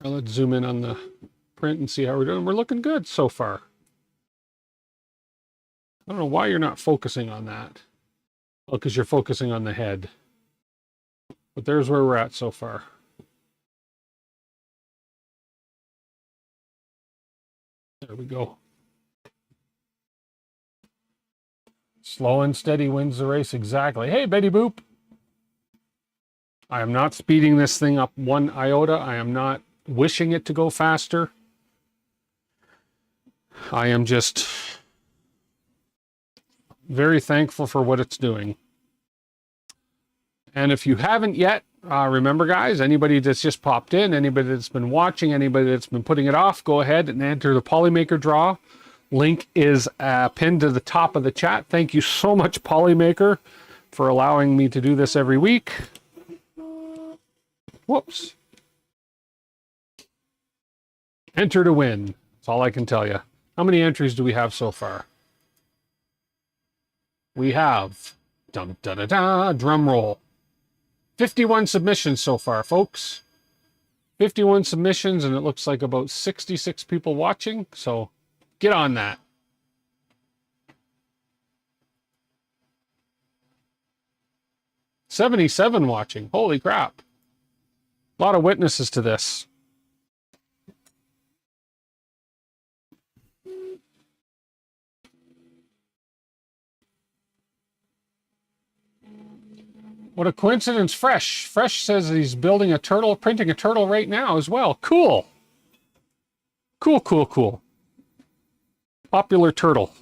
Now let's zoom in on the print and see how we're doing. We're looking good so far. I don't know why you're not focusing on that. Well, because you're focusing on the head. But there's where we're at so far. There we go. Slow and steady wins the race. Exactly. Hey, Betty Boop. I am not speeding this thing up one iota. I am not wishing it to go faster. I am just Very thankful for what it's doing. And if you haven't yet, remember guys, anybody that's just popped in, anybody that's been watching, anybody that's been putting it off, go ahead and enter the Polymaker draw. Link is pinned to the top of the chat. Thank you so much, Polymaker, for allowing me to do this every week. Whoops. Enter to win. That's all I can tell you. How many entries do we have so far? We have, dum da da da, drum roll, 51 submissions so far, folks. 51 submissions, and it looks like about 66 people watching, so get on that. '77 watching. Holy crap. A lot of witnesses to this. What a coincidence. Fresh says he's building a turtle, printing a turtle right now as well. Cool. Cool, cool, cool. Popular turtle.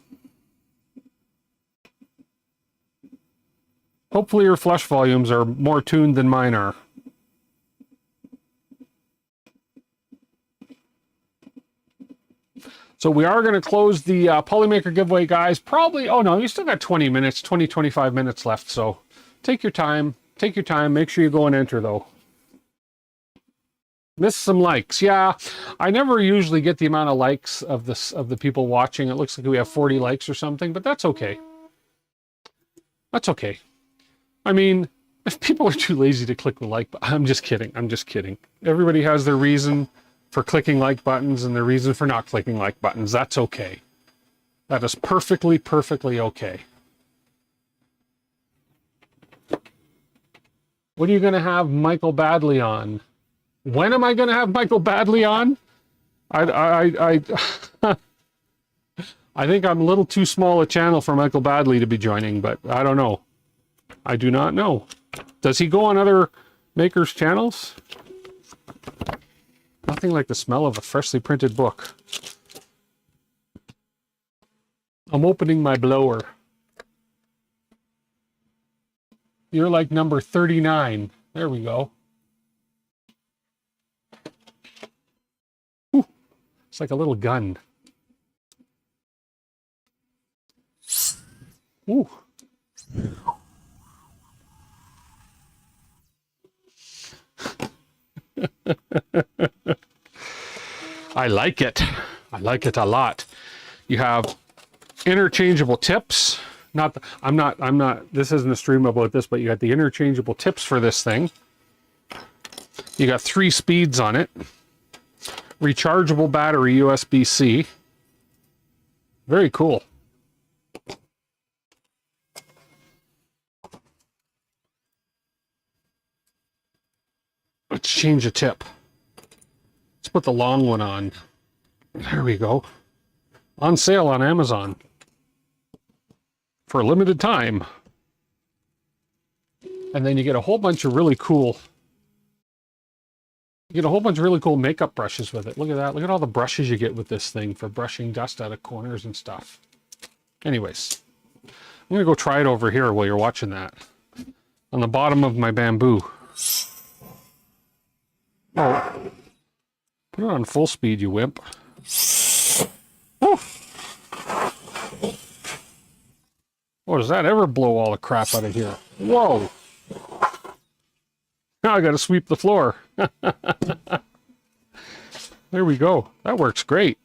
Hopefully your flush volumes are more tuned than mine are. So we are going to close the Polymaker giveaway, guys. Probably, oh no, you still got 20 minutes, 25 minutes left. So take your time. Take your time. Make sure you go and enter, though. Missed some likes. Yeah, I never usually get the amount of likes of the people watching. It looks like we have 40 likes or something, but that's okay. That's okay. I mean, if people are too lazy to click the like button, I'm just kidding. I'm just kidding. Everybody has their reason for clicking like buttons and their reason for not clicking like buttons. That's okay. That is perfectly, perfectly okay. What are you going to have Michael Badley on? When am I going to have Michael Badley on? I think I'm a little too small a channel for Michael Badley to be joining, but I don't know. I do not know. Does he go on other makers' channels? Nothing like the smell of a freshly printed book. I'm opening my blower. You're like number 39. There we go. Whew. It's like a little gun. Ooh. I like it. I like it a lot. You have interchangeable tips. I'm not, this isn't a stream about this, but you got the interchangeable tips for this thing. You got 3 speeds on it. Rechargeable battery, USB-C. Very cool. Let's change the tip. Let's put the long one on. There we go. On sale on Amazon. For a limited time. And then you get a whole bunch of really cool... You get a whole bunch of really cool makeup brushes with it. Look at that. Look at all the brushes you get with this thing for brushing dust out of corners and stuff. Anyways. I'm going to go try it over here while you're watching that. On the bottom of my bamboo. Oh. Put it on full speed, you wimp. Woo. Oh, does that ever blow all the crap out of here? Whoa! Now I got to sweep the floor. There we go. That works great.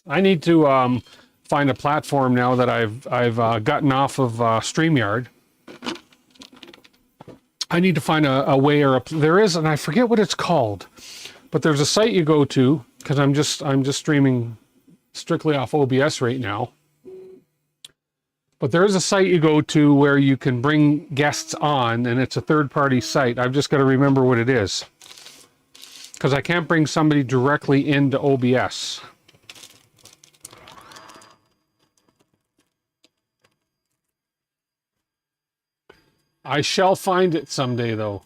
I need to find a platform now that I've gotten off of StreamYard. I need to find a way, or there is, and I forget what it's called, but there's a site you go to, because I'm just streaming strictly off OBS right now. But there is a site you go to where you can bring guests on, and it's a third-party site. I've just got to remember what it is, because I can't bring somebody directly into OBS. I shall find it someday, though.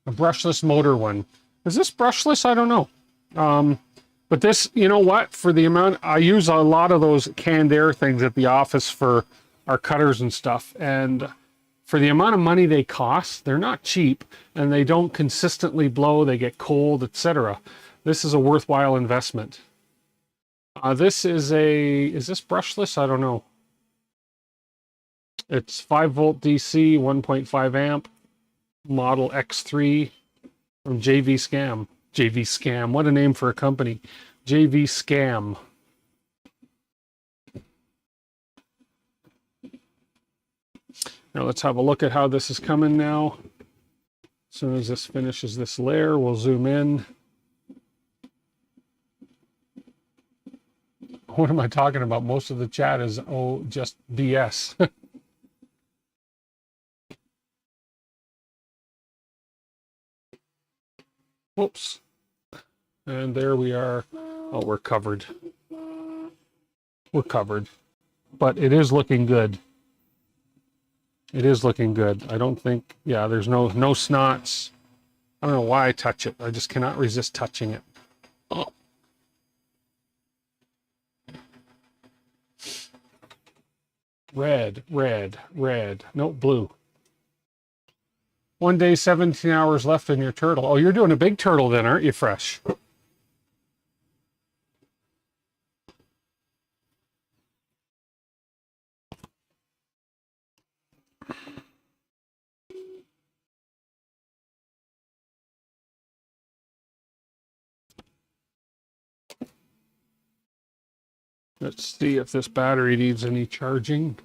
A brushless motor one. Is this brushless? I don't know. But this, you know what? For the amount, I use a lot of those canned air things at the office for our cutters and stuff. And for the amount of money they cost, they're not cheap, and they don't consistently blow. They get cold, etc. This is a worthwhile investment. This is is this brushless? I don't know. It's 5-volt DC, 1.5 amp, model X3 from JV Scam. JV Scam, what a name for a company. JV Scam. Now let's have a look at how this is coming now. As soon as this finishes this layer, we'll zoom in. What am I talking about? Most of the chat is, oh, just BS. Whoops. And there we are. Oh, we're covered. We're covered. But it is looking good. It is looking good. I don't think, yeah, there's no snots. I don't know why I touch it. I just cannot resist touching it. Oh. Red, red, red. No, blue. 1 day, 17 hours left in your turtle. Oh, you're doing a big turtle then, aren't you, Fresh? Let's see if this battery needs any charging.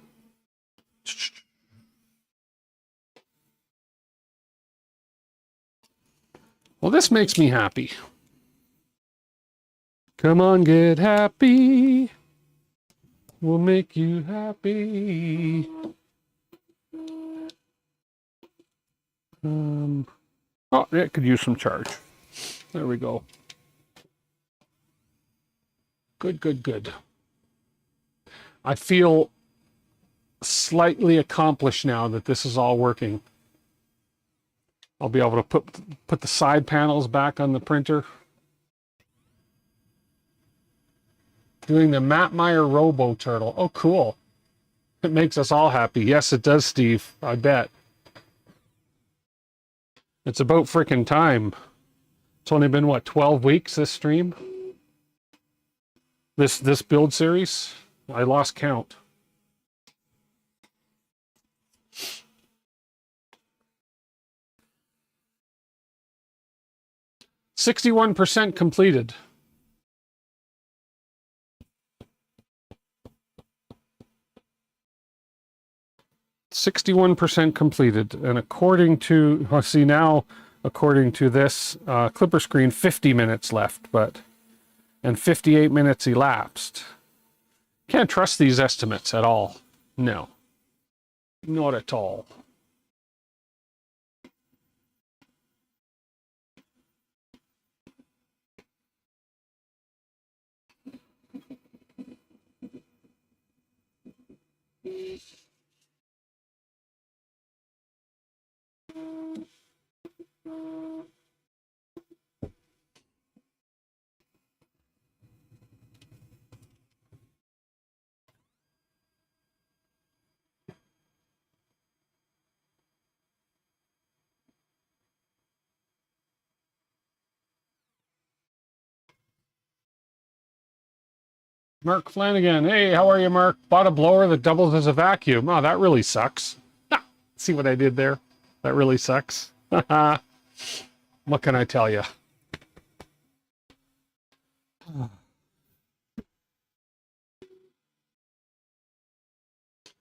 Well, this makes me happy. Come on, get happy. We'll make you happy. Oh, it could use some charge. There we go. Good, good, good. I feel slightly accomplished now that this is all working. I'll be able to put the side panels back on the printer. Doing the Mattmeyer Robo Turtle. Oh, cool. It makes us all happy. Yes, it does, Steve. I bet. It's about freaking time. It's only been, what, 12 weeks, this stream? This build series? I lost count. %61 completed. %61 completed, and according to, well, see now, according to this clipper screen, 50 minutes left, and 58 minutes elapsed. Can't trust these estimates at all. No, not at all. Mark Flanagan. Hey, how are you, Mark? Bought a blower that doubles as a vacuum. Oh, that really sucks. See what I did there? That really sucks. What can I tell you?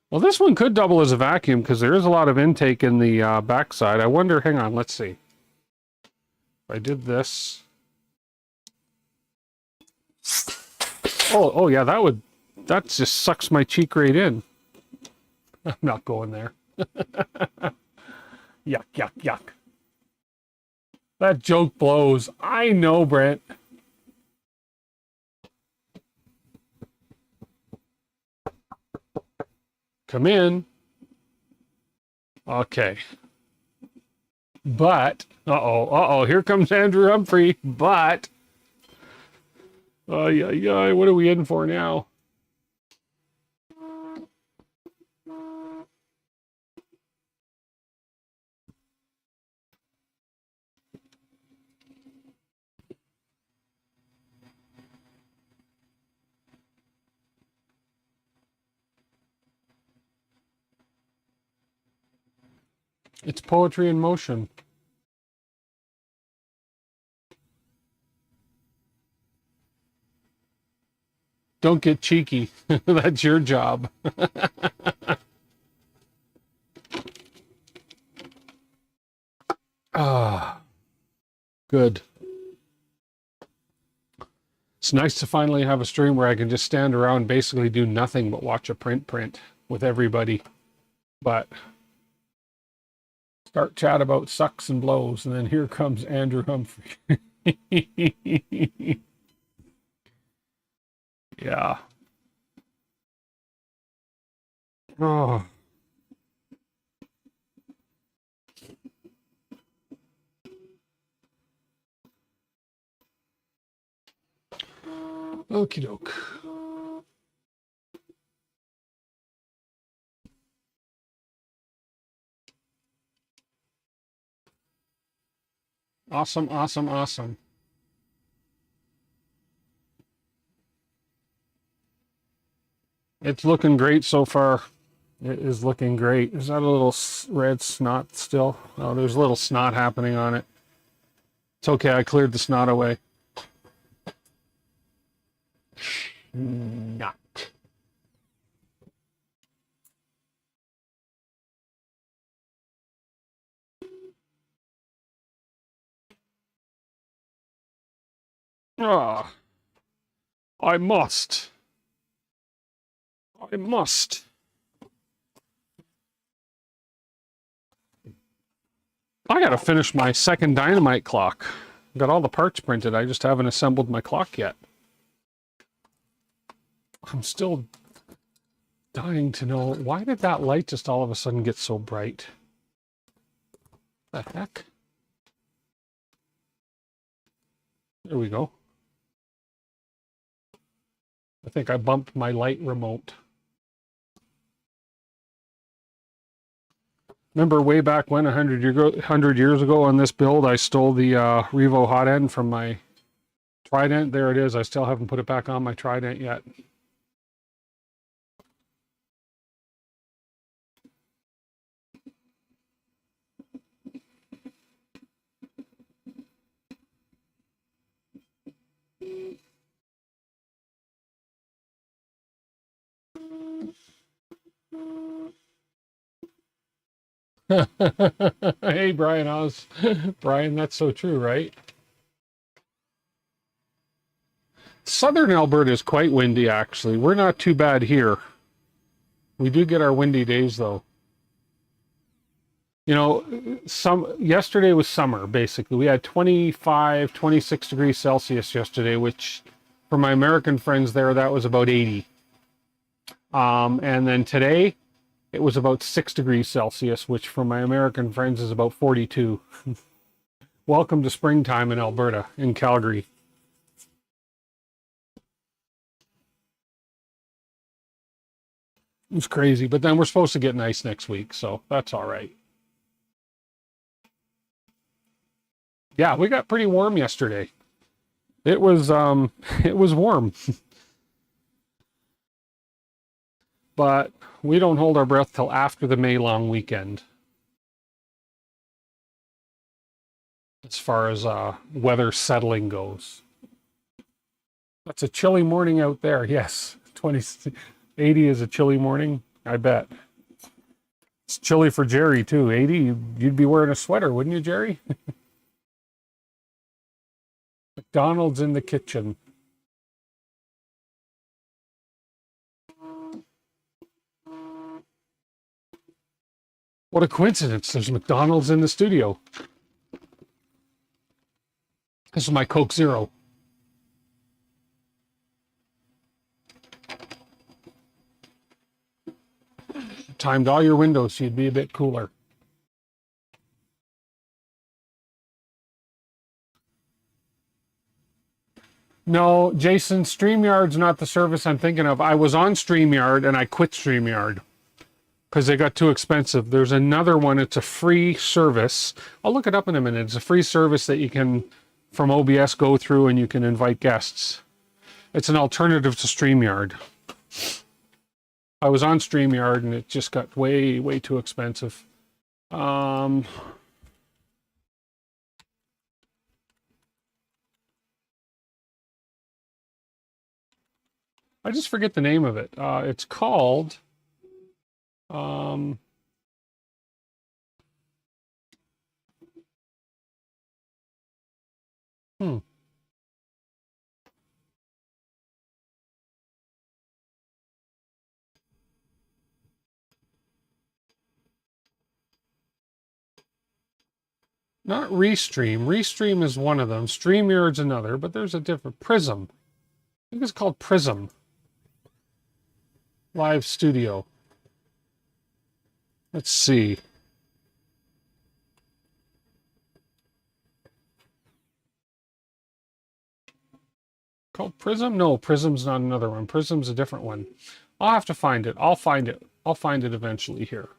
Well, this one could double as a vacuum because there is a lot of intake in the backside. I wonder, hang on, let's see. If I did this. Oh yeah, that just sucks my cheek right in. I'm not going there. Yuck, yuck, yuck. That joke blows. I know, Brent. Come in. Okay. But, uh-oh, here comes Andrew Humphrey. But, what are we in for now? It's poetry in motion. Don't get cheeky. That's your job. Ah, good. It's nice to finally have a stream where I can just stand around and basically do nothing but watch a print with everybody. But start chat about sucks and blows, and then here comes Andrew Humphrey. Yeah. Oh. Okie doke. Awesome, awesome, awesome. It's looking great so far. It is looking great. Is that a little red snot still? Oh, there's a little snot happening on it. It's okay, I cleared the snot away. Not. Ah, I must. I must. I gotta finish my second dynamite clock. Got all the parts printed, I just haven't assembled my clock yet. I'm still dying to know, why did that light just all of a sudden get so bright? The heck? There we go. I think I bumped my light remote. Remember way back when, 100 years ago on this build, I stole the Revo hot end from my Trident. There it is. I still haven't put it back on my Trident yet. Hey, Brian Oz. Brian, that's so true, right? Southern Alberta is quite windy, actually. We're not too bad here. We do get our windy days, though. You know, yesterday was summer, basically. We had 25, 26 degrees Celsius yesterday, which for my American friends there, that was about 80. And then today, it was about 6 degrees Celsius, which for my American friends is about 42. Welcome to springtime in Alberta, in Calgary. It's crazy, but then we're supposed to get nice next week, so that's all right. Yeah, we got pretty warm yesterday. It was warm. But we don't hold our breath till after the May long weekend. As far as weather settling goes. That's a chilly morning out there. Yes, 80 is a chilly morning, I bet. It's chilly for Jerry too. 80, you'd be wearing a sweater, wouldn't you, Jerry? McDonald's in the kitchen. What a coincidence. There's McDonald's in the studio. This is my Coke Zero. Timed all your windows so you'd be a bit cooler. No, Jason, StreamYard's not the service I'm thinking of. I was on StreamYard and I quit StreamYard because they got too expensive. There's another one. It's a free service. I'll look it up in a minute. It's a free service that you can, from OBS, go through and you can invite guests. It's an alternative to StreamYard. I was on StreamYard and it just got way, way too expensive. I just forget the name of it. It's called... Not Restream. Restream is one of them. StreamYard's another, but there's a different... Prism. I think it's called Prism. Live Studio. Let's see. Called Prism? No, Prism's not another one. Prism's a different one. I'll have to find it. I'll find it. I'll find it eventually here.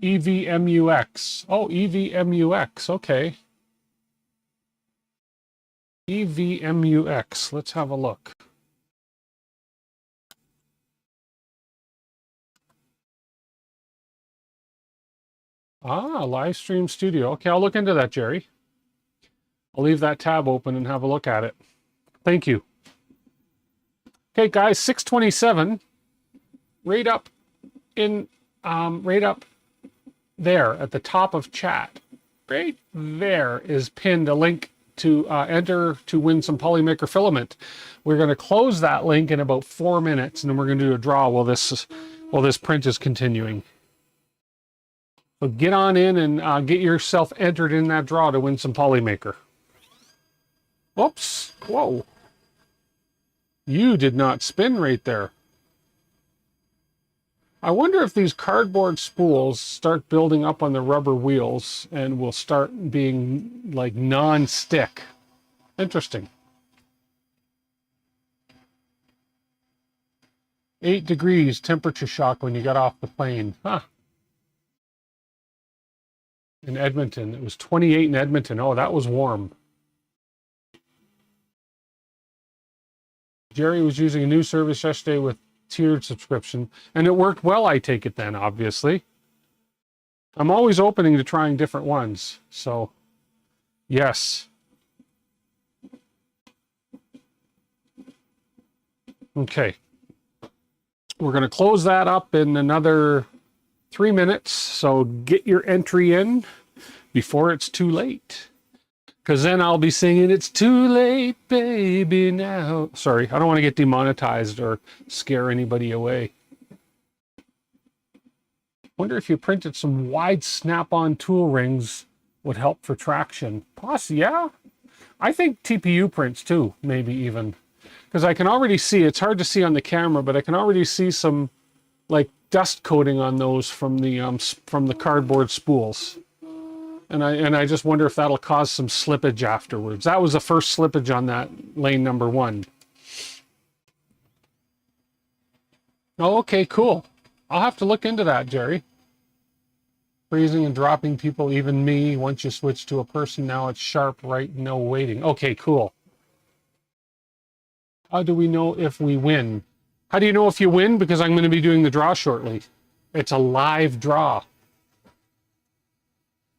EVMUX. Oh, EVMUX. Okay. EVMUX. Let's have a look. Ah, live stream studio. Okay, I'll look into that, Jerry. I'll leave that tab open and have a look at it. Thank you. Okay, guys, 627. Right up there at the top of chat. Right there is pinned a link to enter to win some Polymaker Filament. We're going to close that link in about 4 minutes, and then we're going to do a draw while this print is continuing. So get on in and get yourself entered in that draw to win some Polymaker. Whoops. Whoa. You did not spin right there. I wonder if these cardboard spools start building up on the rubber wheels and will start being like non-stick. Interesting. 8 degrees temperature shock when you got off the plane. Huh. In Edmonton. It was 28 in Edmonton. Oh, that was warm. Jerry was using a new service yesterday with tiered subscription, and it worked well, I take it then, obviously. I'm always opening to trying different ones, so yes. Okay. We're going to close that up in another 3 minutes, so get your entry in before it's too late. Because then I'll be singing, "It's too late, baby, now." Sorry, I don't want to get demonetized or scare anybody away. Wonder if you printed some wide snap-on tool rings would help for traction. Possibly, yeah. I think TPU prints too, maybe even. Because I can already see, it's hard to see on the camera, but I can already see some like dust coating on those from the cardboard spools. And I just wonder if that'll cause some slippage afterwards. That was the first slippage on that lane number 1. Oh, okay, cool. I'll have to look into that, Jerry. Freezing and dropping people, even me. Once you switch to a person, now it's sharp, right? No waiting. Okay, cool. How do we know if we win? How do you know if you win? Because I'm going to be doing the draw shortly. It's a live draw.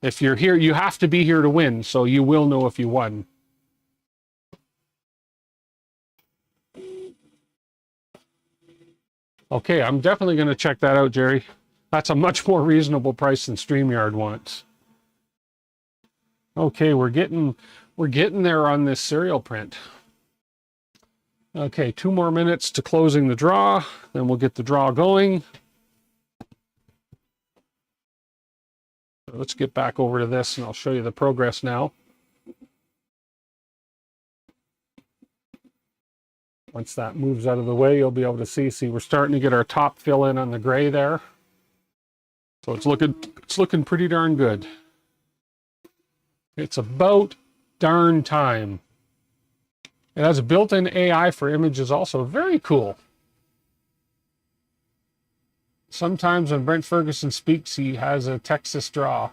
If you're here, you have to be here to win, so you will know if you won. Okay, I'm definitely going to check that out, Jerry. That's a much more reasonable price than StreamYard wants. Okay, we're getting there on this serial print. Okay, 2 more minutes to closing the draw, then we'll get the draw going. Let's get back over to this and I'll show you the progress now. Once that moves out of the way, you'll be able to see, we're starting to get our top fill in on the gray there. So it's looking pretty darn good. It's about darn time. It has a built-in AI for images also. Very cool. Sometimes when Brent Ferguson speaks, he has a Texas draw.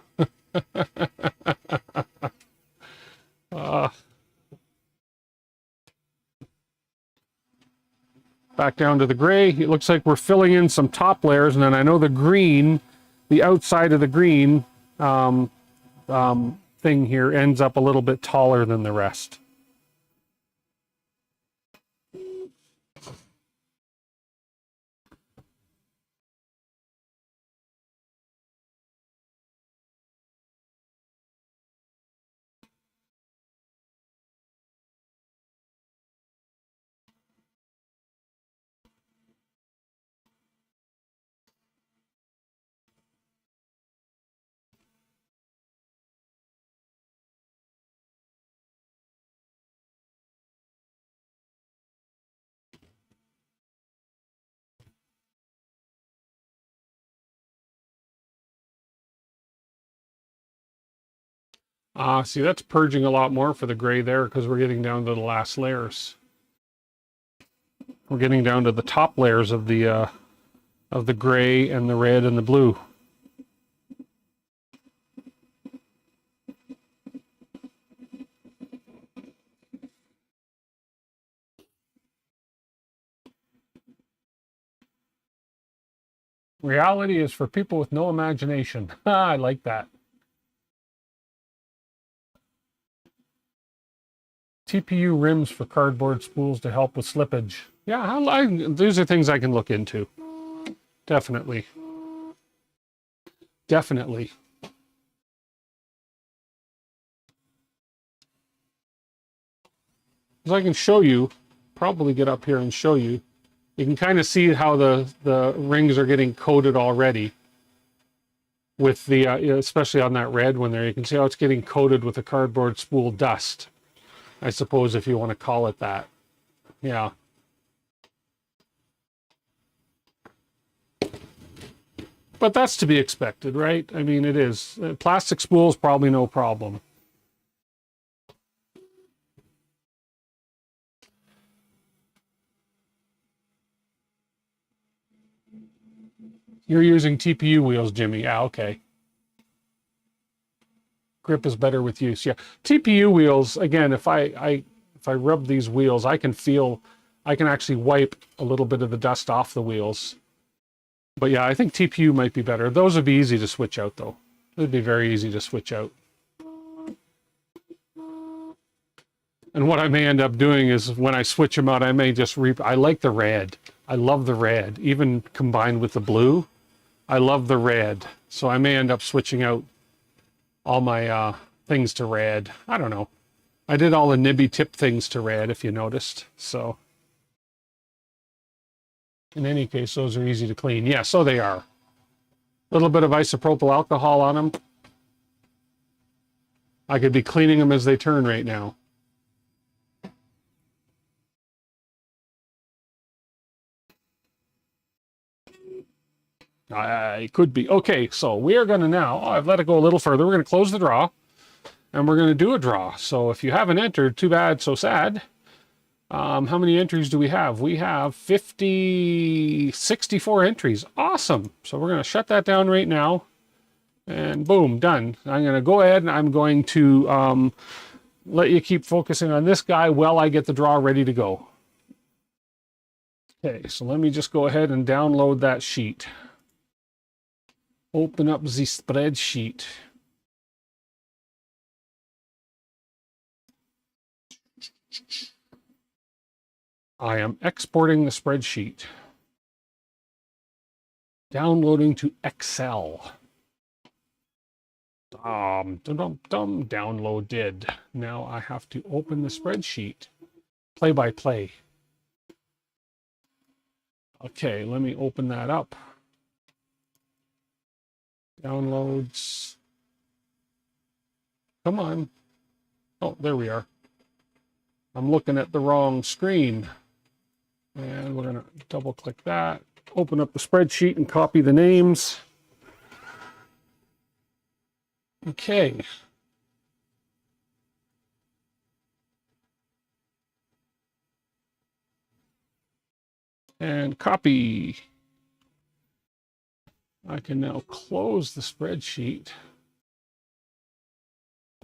Back down to the gray. It looks like we're filling in some top layers, and then I know the green, the outside of the green thing here ends up a little bit taller than the rest. See, that's purging a lot more for the gray there because we're getting down to the last layers. We're getting down to the top layers of the gray and the red and the blue. Reality is for people with no imagination. I like that. TPU rims for cardboard spools to help with slippage. Yeah, these are things I can look into. Definitely. Definitely. As I can show you, probably get up here and show you, you can kind of see how the rings are getting coated already with the, especially on that red one there, you can see how it's getting coated with the cardboard spool dust, I suppose, if you want to call it that. Yeah. But that's to be expected, right? I mean, it is. Plastic spool is probably no problem. You're using TPU wheels, Jimmy. Yeah, okay. Grip is better with use. Yeah, TPU wheels, again, if I rub these wheels, I can actually wipe a little bit of the dust off the wheels. But yeah, I think TPU might be better. Those would be easy to switch out, though. It would be very easy to switch out. And what I may end up doing is when I switch them out, I may just I like the red. I love the red, even combined with the blue. I love the red. So I may end up switching out all my things to red. I don't know. I did all the nibby tip things to red, if you noticed. So in any case, those are easy to clean. Yeah, so they are. A little bit of isopropyl alcohol on them. I could be cleaning them as they turn right now. It could be. Okay, so we are going to now, I've let it go a little further. We're going to close the draw, and we're going to do a draw. So if you haven't entered, too bad, so sad. How many entries do we have? We have 64 entries. Awesome. So we're going to shut that down right now. And boom, done. I'm going to go ahead and I'm going to let you keep focusing on this guy while I get the draw ready to go. Okay, so let me just go ahead and download that sheet. Open up the spreadsheet. I am exporting the spreadsheet. Downloading to Excel. Downloaded. Now I have to open the spreadsheet. Play by play. Okay, let me open that up. Downloads. Come on. Oh, there we are. I'm looking at the wrong screen. And we're going to double click that, open up the spreadsheet and copy the names. Okay. And copy. I can now close the spreadsheet,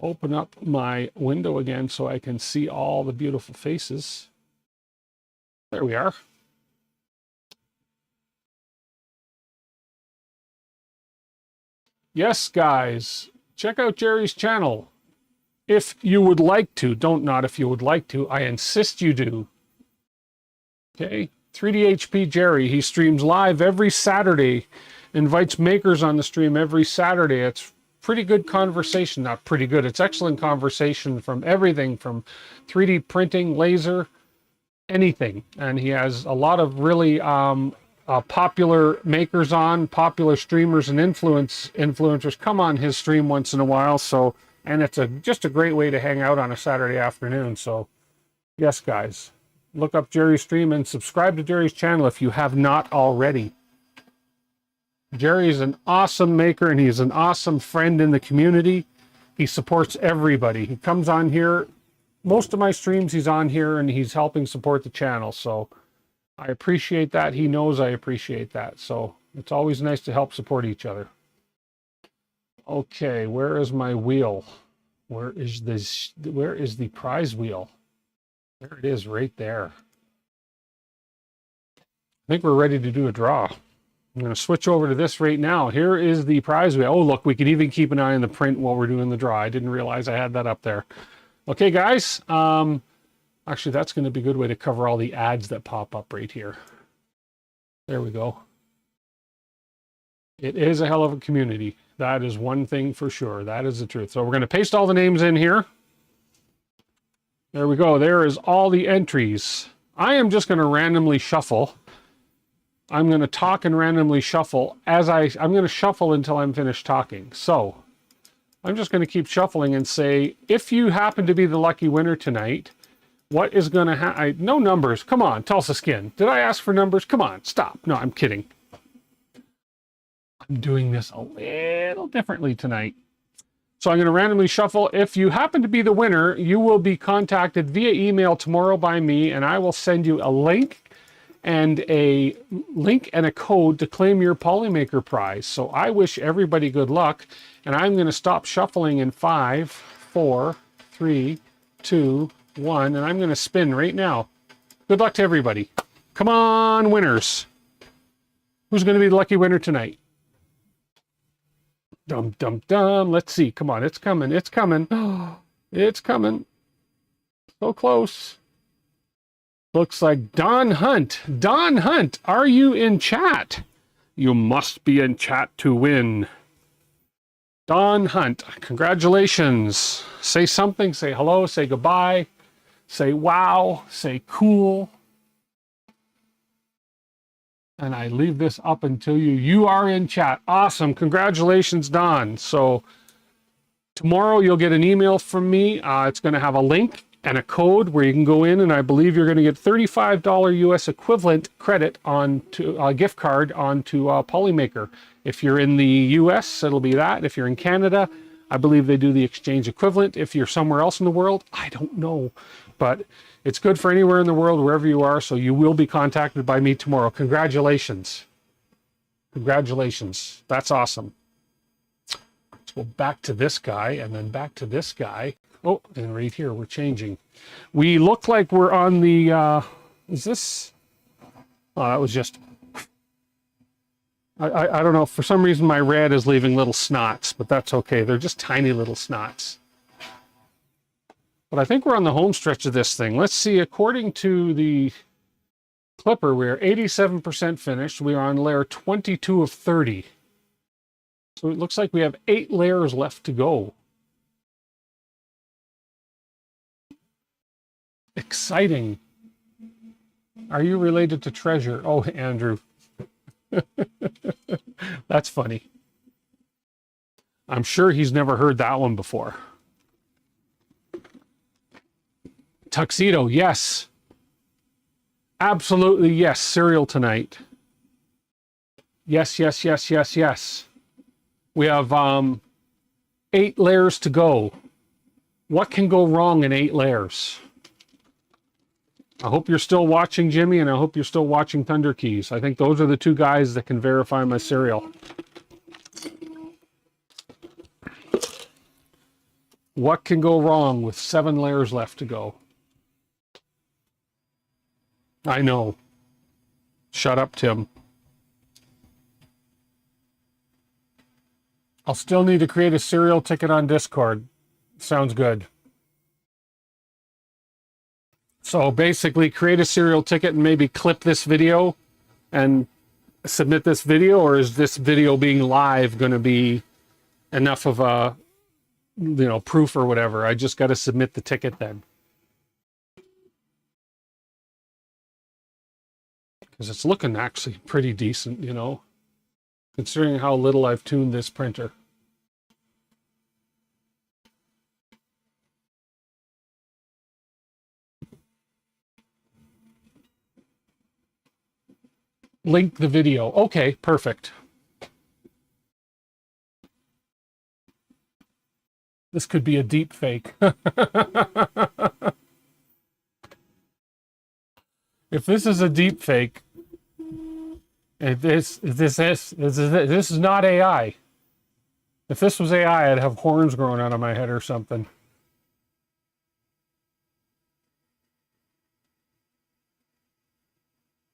open up my window again so I can see all the beautiful faces. There we are. Yes, guys, check out Jerry's channel. If you would like to, don't not if you would like to, I insist you do. Okay, 3DHP Jerry, he streams live every Saturday, invites makers on the stream every Saturday. It's pretty good conversation, not pretty good, it's excellent conversation from everything from 3D printing, laser, anything. And he has a lot of really popular makers on, popular streamers and influencers come on his stream once in a while. So, and it's just a great way to hang out on a Saturday afternoon. So yes, guys, look up Jerry's stream and subscribe to Jerry's channel if you have not already. Jerry is an awesome maker and he's an awesome friend in the community. He supports everybody. He comes on here. Most of my streams he's on here and he's helping support the channel. So I appreciate that. He knows I appreciate that. So it's always nice to help support each other. Okay, where is my wheel? Where is the prize wheel? There it is, right there. I think we're ready to do a draw. I'm going to switch over to this right now. Here is the prize wheel. Oh, look, we can even keep an eye on the print while we're doing the draw. I didn't realize I had that up there. Okay, guys. Actually, that's going to be a good way to cover all the ads that pop up right here. There we go. It is a hell of a community. That is one thing for sure. That is the truth. So we're going to paste all the names in here. There we go. There is all the entries. I am just going to randomly shuffle. I'm going to talk and randomly shuffle I'm going to shuffle until I'm finished talking. So I'm just going to keep shuffling and say, if you happen to be the lucky winner tonight, what is going to happen? No numbers. Come on, Tulsa Skin. Did I ask for numbers? Come on, stop. No, I'm kidding. I'm doing this a little differently tonight. So I'm going to randomly shuffle. If you happen to be the winner, you will be contacted via email tomorrow by me, and I will send you a link and a code to claim your Polymaker prize. So I wish everybody good luck, and I'm going to stop shuffling in 5, 4, 3, 2, 1, and I'm going to spin right now. Good luck to everybody. Come on, winners. Who's going to be the lucky winner tonight? Dum, dum, dum. Let's see. Come on. It's coming. It's coming. It's coming. So close. Looks like Don Hunt. Don Hunt, are you in chat? You must be in chat to win. Don Hunt, congratulations. Say something. Say hello. Say goodbye. Say wow. Say cool. And I leave this up until you are in chat. Awesome. Congratulations, Don. So tomorrow you'll get an email from me. It's going to have a link and a code where you can go in, and I believe you're going to get $35 US equivalent credit onto a gift card onto Polymaker. If you're in the US, it'll be that. If you're in Canada, I believe they do the exchange equivalent. If you're somewhere else in the world, I don't know. But it's good for anywhere in the world, wherever you are, so you will be contacted by me tomorrow. Congratulations. Congratulations. That's awesome. Let's go back to this guy and then back to this guy. Oh, and right here, we're changing. We look like we're on the, is this? Oh, that was just, I don't know. For some reason, my red is leaving little snots, but that's okay. They're just tiny little snots. But I think we're on the home stretch of this thing. Let's see, according to the clipper, we're 87% finished. We are on layer 22 of 30. So it looks like we have 8 layers left to go. Exciting. Are you related to Treasure? Oh, Andrew. That's funny. I'm sure he's never heard that one before. Tuxedo, yes. Absolutely, yes. Cereal tonight. Yes, yes, yes, yes, yes. We have 8 layers to go. What can go wrong in 8 layers? I hope you're still watching, Jimmy, and I hope you're still watching Thunder Keys. I think those are the 2 guys that can verify my cereal. What can go wrong with 7 layers left to go? I know. Shut up, Tim. I'll still need to create a serial ticket on Discord. Sounds good. So basically create a serial ticket and maybe clip this video and submit this video, or is this video being live going to be enough of a, you know, proof or whatever? I just got to submit the ticket then. Because it's looking actually pretty decent, you know, considering how little I've tuned this printer. Link the video. Okay, perfect. This could be a deep fake. If this is a deep fake, if this is not AI. If this was AI, I'd have horns growing out of my head or something.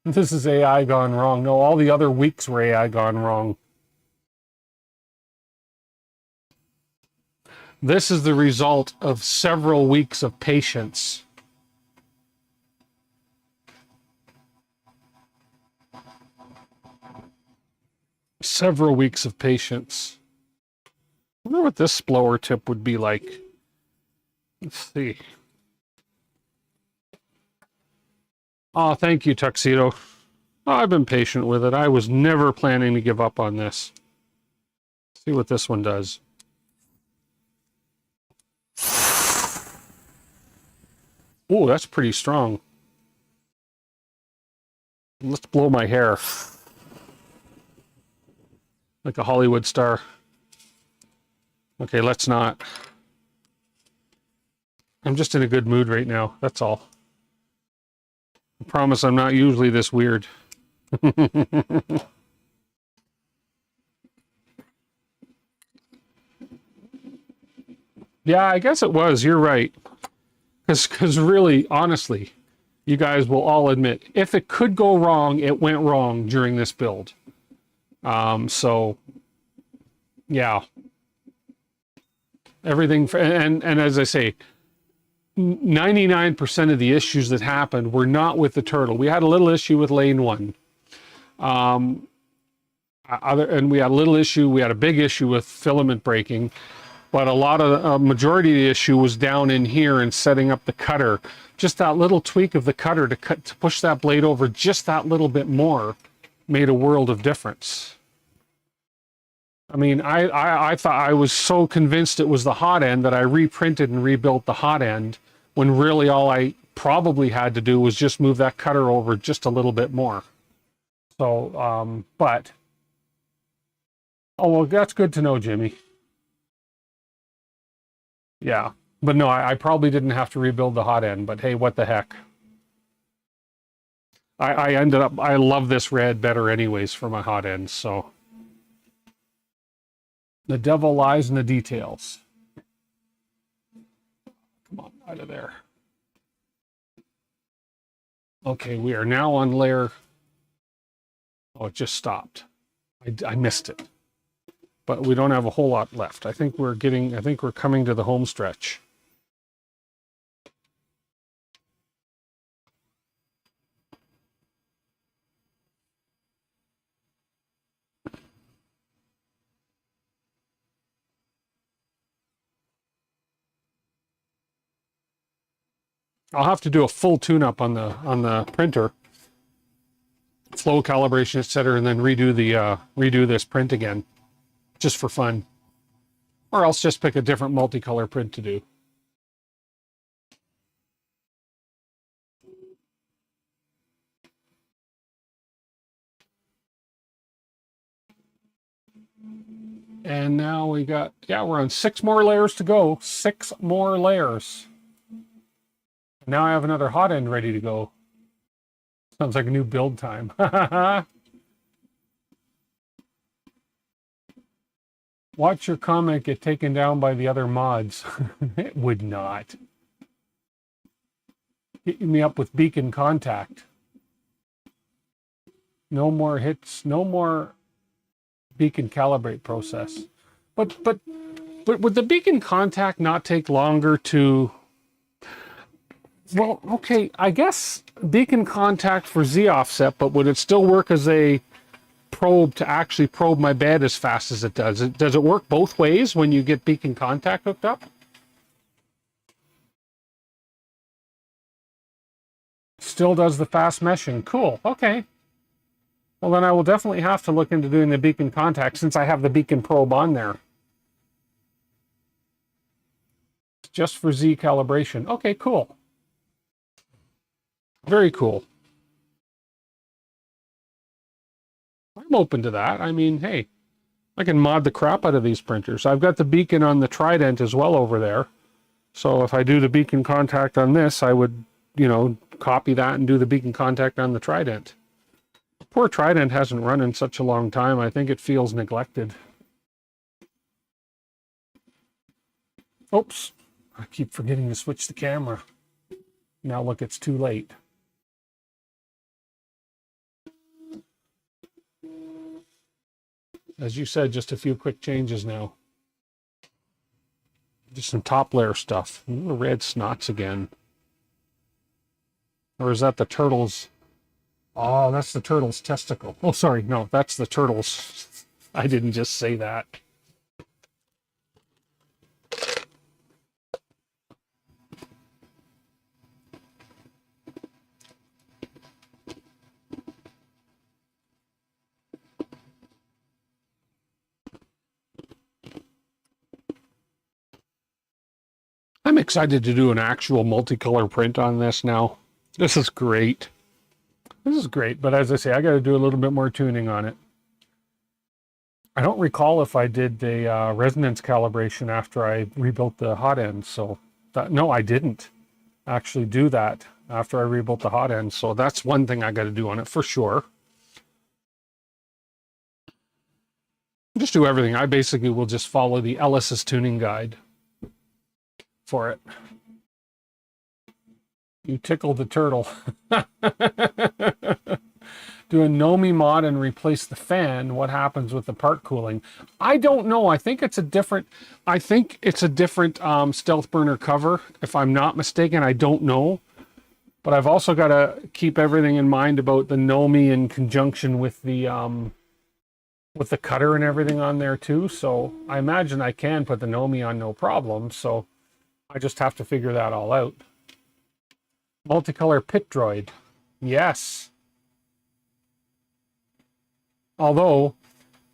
This is AI gone wrong. No, all the other weeks were AI gone wrong. This is the result of several weeks of patience. Several weeks of patience. I wonder what this blower tip would be like. Let's see. Oh, thank you, Tuxedo. Oh, I've been patient with it. I was never planning to give up on this. Let's see what this one does. Oh, that's pretty strong. Let's blow my hair. Like a Hollywood star. Okay, let's not. I'm just in a good mood right now, that's all. I promise I'm not usually this weird. Yeah, I guess it was. You're right. Because really, honestly, you guys will all admit, if it could go wrong, it went wrong during this build. So, yeah. Everything, and as I say, 99% of the issues that happened were not with the turtle. We had a little issue with lane 1. And we had a little issue, we had a big issue with filament breaking, but a majority of the issue was down in here and setting up the cutter. Just that little tweak of the cutter to push that blade over just that little bit more made a world of difference. I mean, I thought, I was so convinced it was the hot end that I reprinted and rebuilt the hot end, when really all I probably had to do was just move that cutter over just a little bit more. So, but, oh, well, that's good to know, Jimmy. Yeah, but no, I probably didn't have to rebuild the hot end, but hey, what the heck. I ended up, I love this red better anyways for my hot end, so. The devil lies in the details. Come on, out of there. Okay, we are now on layer. Oh, it just stopped. I missed it. But we don't have a whole lot left. I think we're coming to the home stretch. I'll have to do a full tune-up on the printer, flow calibration, etc., and then redo this print again, just for fun, or else just pick a different multicolor print to do. And now we got, yeah, we're on 6 more layers to go. 6 more layers. Now I have another hot end ready to go. Sounds like a new build time. Watch your comment get taken down by the other mods. It would not. Hit me up with beacon contact. No more hits, no more beacon calibrate process. But would the beacon contact not take longer to... Well, okay, I guess beacon contact for Z offset, but would it still work as a probe to actually probe my bed as fast as it does? Does it work both ways when you get beacon contact hooked up? Still does the fast meshing. Cool, okay. Well, then I will definitely have to look into doing the beacon contact since I have the beacon probe on there. Just for Z calibration. Okay, cool. Very cool. I'm open to that. I mean, hey, I can mod the crap out of these printers. I've got the beacon on the Trident as well over there. So if I do the beacon contact on this, I would, you know, copy that and do the beacon contact on the Trident. Poor Trident hasn't run in such a long time. I think it feels neglected. Oops. I keep forgetting to switch the camera. Now look, it's too late. As you said, just a few quick changes now. Just some top layer stuff. Ooh, red snots again. Or is that the turtle's? Oh, that's the turtle's testicle. Oh, sorry. No, that's the turtle's. I didn't just say that. I'm excited to do an actual multicolor print on this now. This is great. This is great, but as I say, I got to do a little bit more tuning on it. I don't recall if I did the resonance calibration after I rebuilt the hot end, so no, I didn't actually do that after I rebuilt the hot end, so that's one thing I got to do on it for sure. Just do everything. I basically will just follow the Ellis's tuning guide for it. You tickled the turtle. Do a Nomi mod and replace the fan. What happens with the part cooling? I don't know. I think it's a different. Stealth burner cover, if I'm not mistaken. I don't know, but I've also got to keep everything in mind about the Nomi in conjunction with the cutter and everything on there too. So I imagine I can put the Nomi on no problem. So I just have to figure that all out. Multicolor pit droid. Yes. Although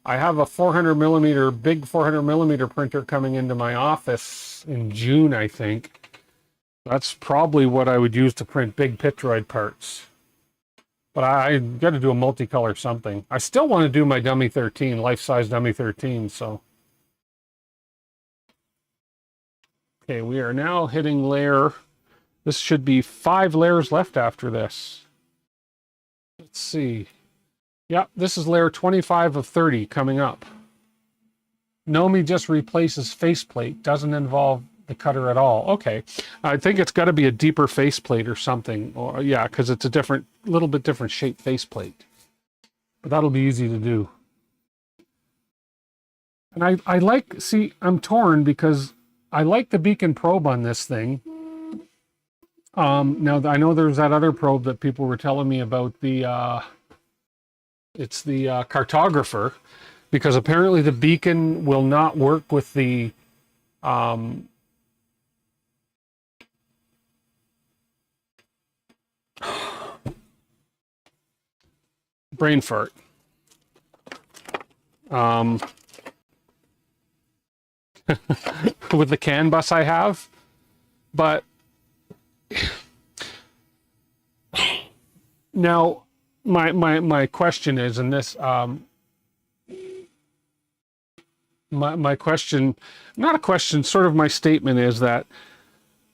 I have a 400mm, big 400mm printer coming into my office in June, I think. That's probably what I would use to print big pit droid parts. But I got to do a multicolor something. I still want to do my dummy 13, life-size dummy 13, so. Okay, we are now hitting layer. This should be 5 layers left after this. Let's see. Yep, this is layer 25 of 30 coming up. Nomi just replaces faceplate, doesn't involve the cutter at all. Okay, I think it's got to be a deeper faceplate or something. Or yeah, because it's a little bit different shaped faceplate. But that'll be easy to do. And I like, see, I'm torn because I like the beacon probe on this thing. Now I know there's that other probe that people were telling me about, it's the cartographer, because apparently the beacon will not work with the brain fart. With the CAN bus I have, but now my question is, and this my question, not a question, sort of my statement is that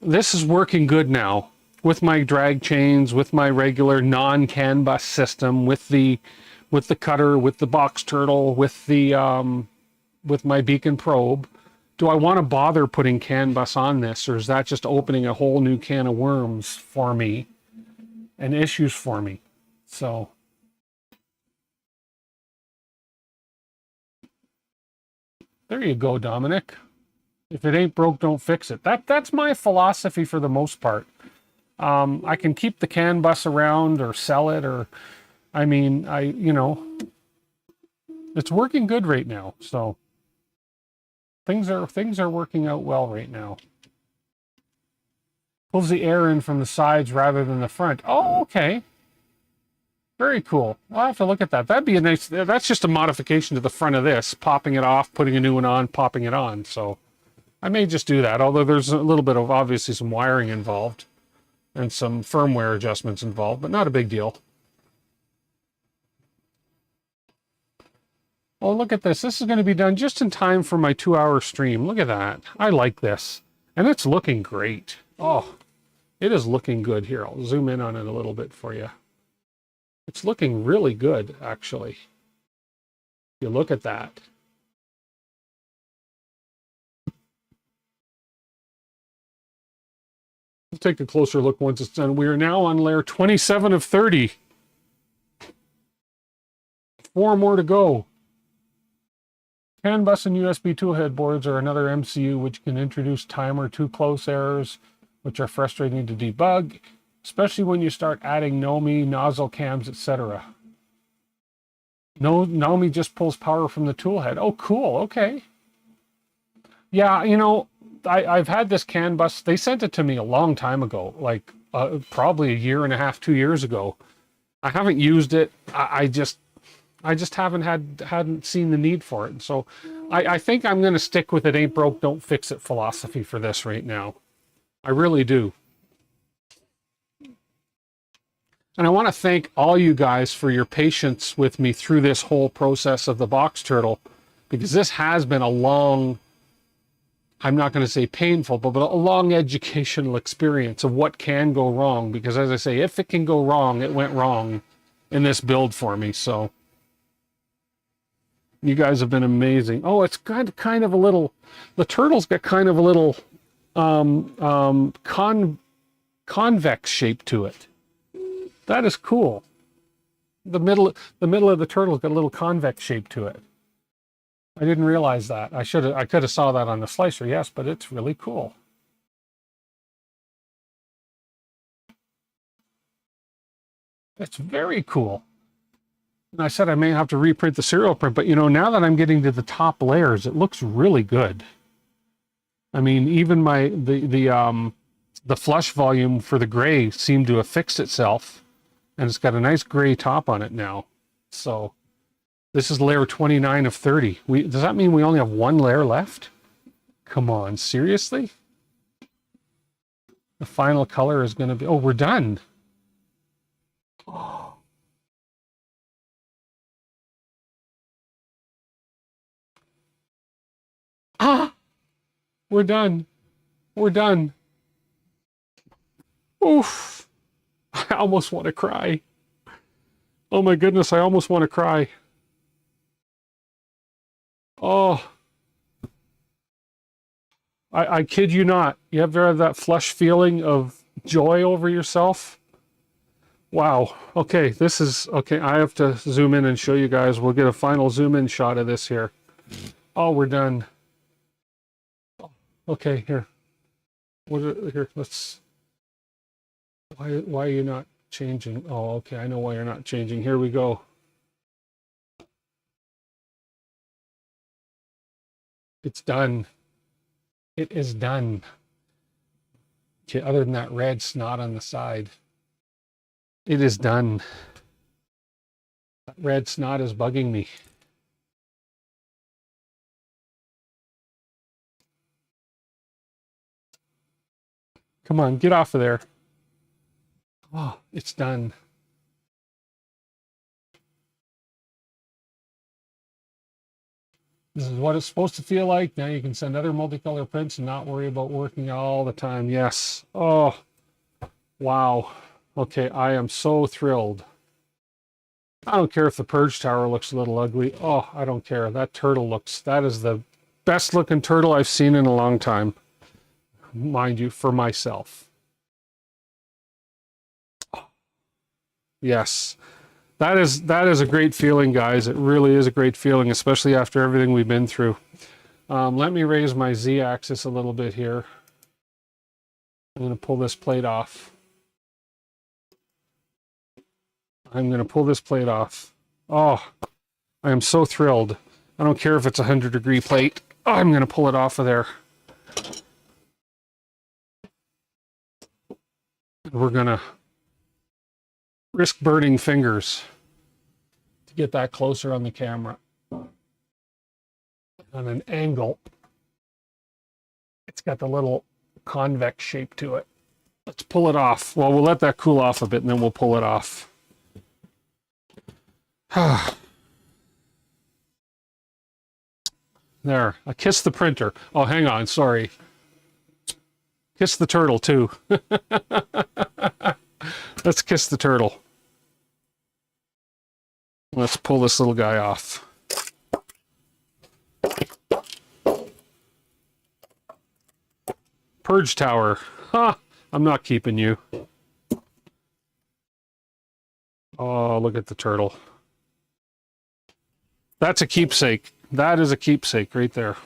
this is working good now with my drag chains, with my regular non-CAN bus system, with the cutter, with the BoxTurtle, with my beacon probe. Do I want to bother putting CAN bus on this, or is that just opening a whole new can of worms for me and issues for me? So there you go, Dominic. If it ain't broke, don't fix it. That's my philosophy for the most part. I can keep the CAN bus around or sell it, or I mean, you know, it's working good right now. So things are working out well right now. Pulls the air in from the sides rather than the front. Oh, okay. Very cool. I'll have to look at that. That'd be a nice, that's just a modification to the front of this, popping it off, putting a new one on, popping it on. So I may just do that, although there's a little bit of obviously some wiring involved and some firmware adjustments involved, but not a big deal. Oh, look at this. This is going to be done just in time for my 2-hour stream. Look at that. I like this. And it's looking great. Oh, it is looking good. Here, I'll zoom in on it a little bit for you. It's looking really good, actually. You look at that. We'll take a closer look once it's done. We are now on layer 27 of 30. 4 more to go. CAN bus and USB toolhead boards are another MCU which can introduce timer too close errors, which are frustrating to debug, especially when you start adding NOMI, nozzle cams, etc. No, NOMI just pulls power from the toolhead. Oh, cool. Okay. Yeah, you know, I've had this CAN bus. They sent it to me a long time ago, like probably 1.5 years, 2 years ago. I haven't used it. I just hadn't seen the need for it. And so I think I'm going to stick with it ain't broke, don't fix it philosophy for this right now. I really do. And I want to thank all you guys for your patience with me through this whole process of the BoxTurtle, because this has been a long, I'm not going to say painful, but a long educational experience of what can go wrong. Because as I say, if it can go wrong, it went wrong in this build for me. So you guys have been amazing. Oh, it's got kind of a little, the turtle's got kind of a little convex shape to it. That is cool. The middle of the turtle's got a little convex shape to it. I didn't realize that. I could have saw that on the slicer, yes, but it's really cool. It's very cool. And I said I may have to reprint the serial print, but you know, now that I'm getting to the top layers, it looks really good. I mean, even the flush volume for the gray seemed to have fixed itself, and it's got a nice gray top on it now. So this is layer 29 of 30. Does that mean we only have 1 layer left? Come on, seriously? The final color is going to be, oh, we're done. Ah, we're done. We're done. Oof. I almost want to cry. Oh my goodness, I almost want to cry. Oh. I kid you not. You ever have that flush feeling of joy over yourself? Wow. Okay, this is, okay, I have to zoom in and show you guys. We'll get a final zoom in shot of this here. Oh, we're done. Okay, here. Here, let's, why are you not changing? Oh, okay, I know why you're not changing. Here we go. It's done. It is done. Okay, other than that red snot on the side, it is done. That red snot is bugging me. Come on, get off of there. Oh, it's done. This is what it's supposed to feel like. Now you can send other multicolor prints and not worry about working all the time. Yes. Oh, wow. Okay, I am so thrilled. I don't care if the purge tower looks a little ugly. Oh, I don't care. That turtle that is the best looking turtle I've seen in a long time. Mind you, for myself. Yes. That is a great feeling, guys. It really is a great feeling, especially after everything we've been through. Let me raise my Z-axis a little bit here. I'm going to pull this plate off. I'm going to pull this plate off. Oh, I am so thrilled. I don't care if it's a 100-degree plate. Oh, I'm going to pull it off of there. We're going to risk burning fingers to get that closer on the camera. On an angle. It's got the little convex shape to it. Let's pull it off. Well, we'll let that cool off a bit and then we'll pull it off. There. I kissed the printer. Oh, hang on. Sorry. Kiss the turtle, too. Let's kiss the turtle. Let's pull this little guy off. Purge tower. Ha! I'm not keeping you. Oh, look at the turtle. That's a keepsake. That is a keepsake right there.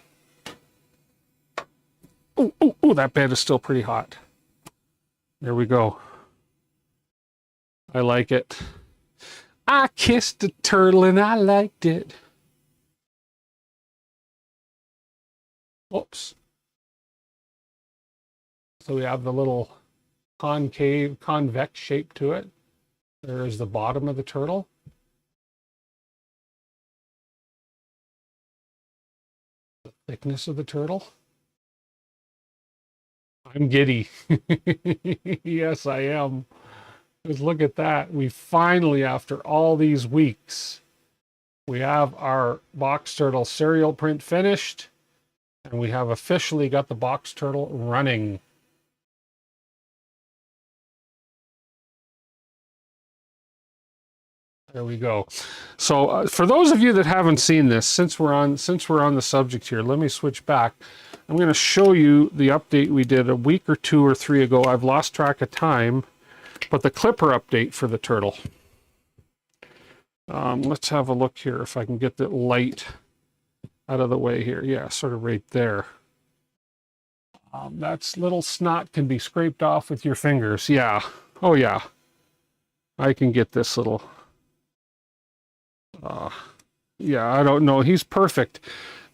Oh, oh, oh, that bed is still pretty hot. There we go. I like it. I kissed a turtle and I liked it. Oops. So we have the little convex shape to it. There is the bottom of the turtle. The thickness of the turtle. I'm giddy. Yes, I am. Because look at that. We finally, after all these weeks, we have our BoxTurtle serial print finished, and we have officially got the BoxTurtle running. There we go. So for those of you that haven't seen this, since we're on the subject here, let me switch back. I'm going to show you the update we did a week or 2 or 3 ago. I've lost track of time, but the clipper update for the turtle. Let's have a look here if I can get the light out of the way here. Yeah, sort of right there. That's little snot can be scraped off with your fingers. Yeah. Oh yeah. I can get this little. Yeah, I don't know. He's perfect.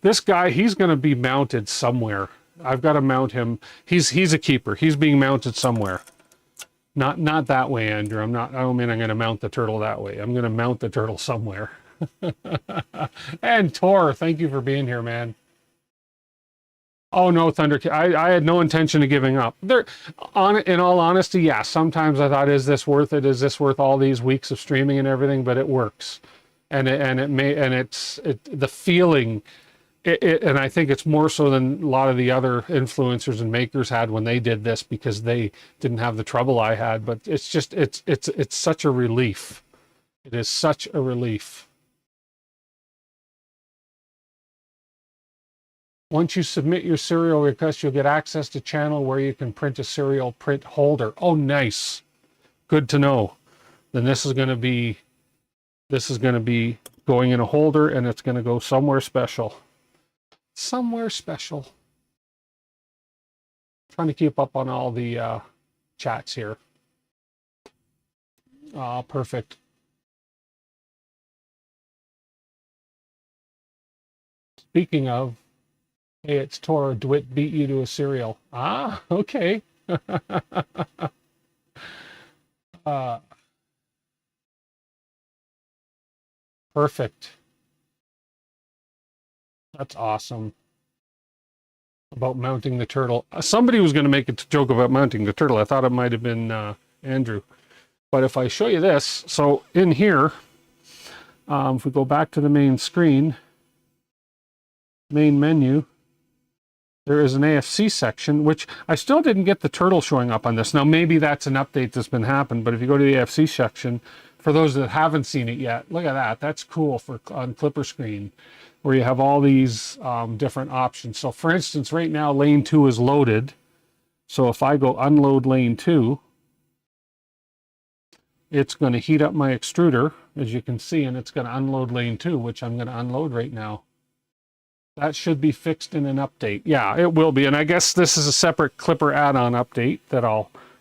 This guy, he's going to be mounted somewhere. I've got to mount him. He's a keeper. He's being mounted somewhere. Not that way, Andrew. I don't mean I'm going to mount the turtle that way. I'm going to mount the turtle somewhere. And Tor, thank you for being here, man. Oh no, Thunder! I had no intention of giving up. In all honesty, yeah. Sometimes I thought, is this worth it? Is this worth all these weeks of streaming and everything? But it works, and it's the feeling. And I think it's more so than a lot of the other influencers and makers had when they did this, because they didn't have the trouble I had. But it's just it's such a relief. It is such a relief. Once you submit your serial request, you'll get access to channel where you can print a serial print holder. Oh, nice. Good to know. Then this is going to be going in a holder, and it's going to go somewhere special. Somewhere special. Trying to keep up on all the chats here. Perfect. Speaking of, hey, it's Tor. DWIT beat you to a serial. Ah, okay. Perfect. That's awesome. About mounting the turtle. Somebody was going to make a joke about mounting the turtle. I thought it might have been Andrew. But if I show you this, so in here, if we go back to the main screen, main menu, there is an AFC section, which I still didn't get the turtle showing up on this. Now, maybe that's an update that's been happened, but if you go to the AFC section, for those that haven't seen it yet, look at that. That's cool for on Clipper screen, where you have all these different options. So, for instance, right now, lane 2 is loaded. So if I go unload lane 2, it's going to heat up my extruder, as you can see, and it's going to unload lane 2, which I'm going to unload right now. That should be fixed in an update. Yeah, it will be. And I guess this is a separate Clipper add-on update that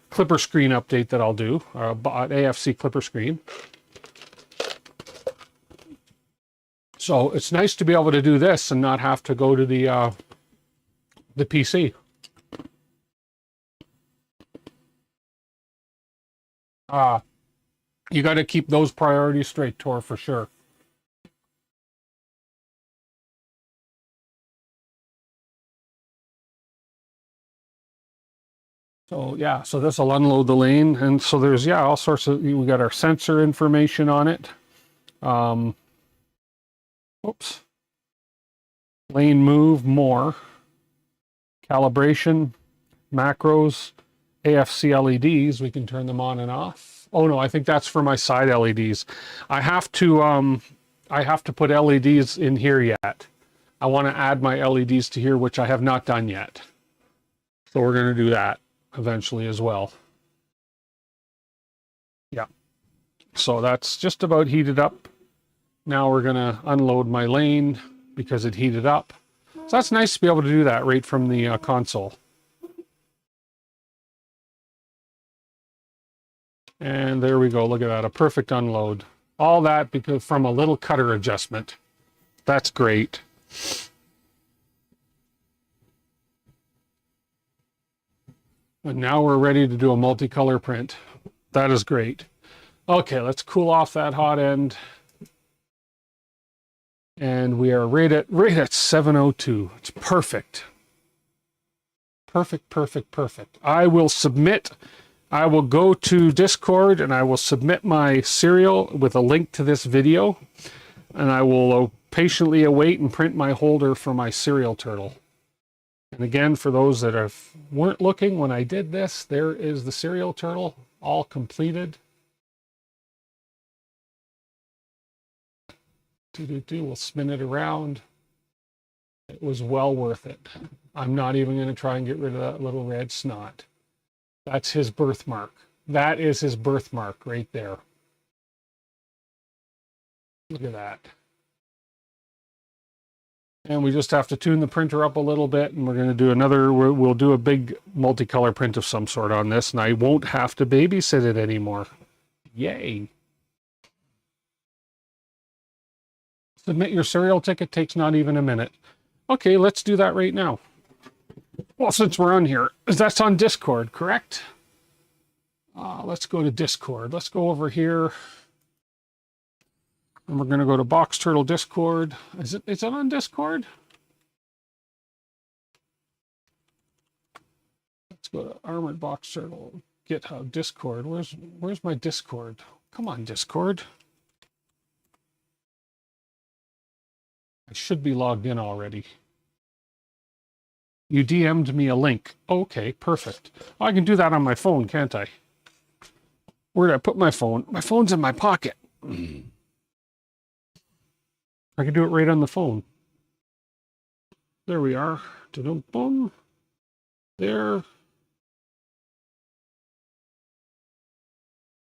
Clipper screen update that I'll do, AFC Clipper screen. So it's nice to be able to do this and not have to go to the PC. You got to keep those priorities straight, Tor, for sure. So yeah, so this will unload the lane, and so there's all sorts of. We got our sensor information on it. Oops. Lane move, more. Calibration, macros, AFC LEDs. We can turn them on and off. Oh no, I think that's for my side LEDs. I have to put LEDs in here yet. I want to add my LEDs to here, which I have not done yet. So we're going to do that eventually as well. Yeah. So that's just about heated up. Now we're going to unload my lane because it heated up. So that's nice to be able to do that right from the console. And there we go. Look at that. A perfect unload. All that because from a little cutter adjustment. That's great. And now we're ready to do a multicolor print. That is great. Okay, let's cool off that hot end. And we are right at 702. It's perfect. Perfect, perfect, perfect. I will go to Discord and I will submit my serial with a link to this video. And I will patiently await and print my holder for my serial turtle. And again, for those that weren't looking when I did this, there is the serial turtle all completed. We'll spin it around. It was well worth it. I'm not even going to try and get rid of that little red snot. That's his birthmark. That is his birthmark right there. Look at that. And we just have to tune the printer up a little bit, and we're going to do we'll do a big multicolor print of some sort on this, and I won't have to babysit it anymore. Yay. Submit your serial ticket, takes not even a minute. Okay, let's do that right now. Well, since we're on here, that's on Discord, correct? Let's go to Discord. Let's go over here. And we're going to go to BoxTurtle Discord. Is it on Discord? Let's go to Armored BoxTurtle, GitHub, Discord. Where's my Discord? Come on, Discord. I should be logged in already. You DM'd me a link. Okay, perfect. Oh, I can do that on my phone, can't I? Where did I put my phone? My phone's in my pocket. I can do it right on the phone. There we are. Da-dum-bum. There.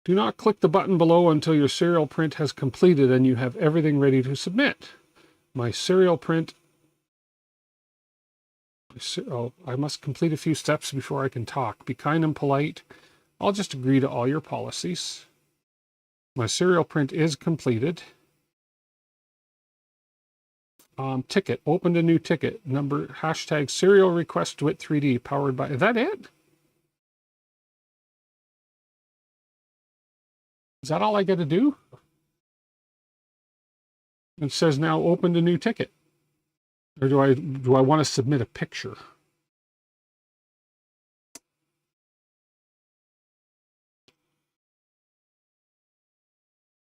Do not click the button below until your serial print has completed and you have everything ready to submit. My serial print. Oh, I must complete a few steps before I can talk. Be kind and polite. I'll just agree to all your policies. My serial print is completed. Ticket. Opened a new ticket. Number hashtag serial request DWIT 3D powered by. Is that it? Is that all I got to do? It says now opened a new ticket. Or do I want to submit a picture?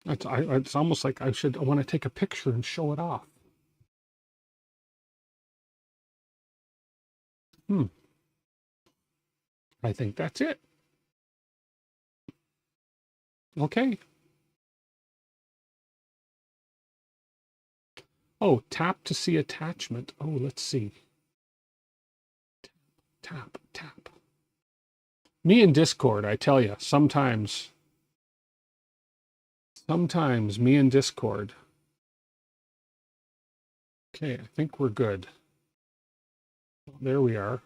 It's almost like I want to take a picture and show it off. I think that's it. Okay. Oh, tap to see attachment. Oh, let's see. Tap, tap. Me in Discord, I tell you, sometimes me in Discord. Okay, I think we're good. There we are.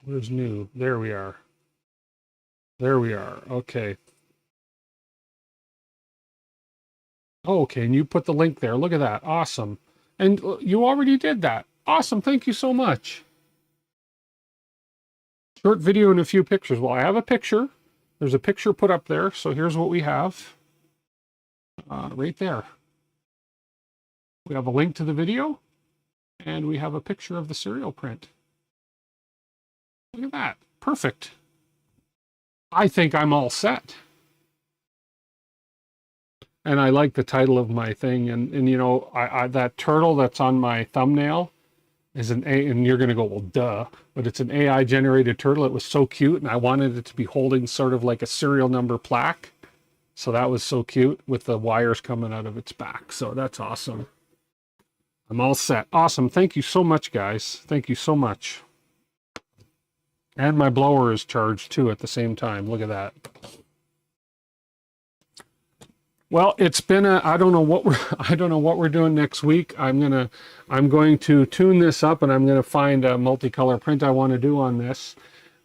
Where's new? There we are. There we are. Okay. Oh, okay, and you put the link there. Look at that. Awesome. And you already did that. Awesome. Thank you so much. Short video and a few pictures. Well, I have a picture. There's a picture put up there. So here's what we have. Right there. We have a link to the video. And we have a picture of the serial print. Look at that. Perfect. I think I'm all set. And I like the title of my thing. And you know, that turtle that's on my thumbnail is an A, and you're going to go, well, duh. But it's an AI generated turtle. It was so cute. And I wanted it to be holding sort of like a serial number plaque. So that was so cute with the wires coming out of its back. So that's awesome. I'm all set. Awesome. Thank you so much, guys. Thank you so much. And my blower is charged too at the same time. Look at that. Well, it's been I don't know what we're doing next week. I'm going to tune this up, and I'm going to find a multicolor print I want to do on this.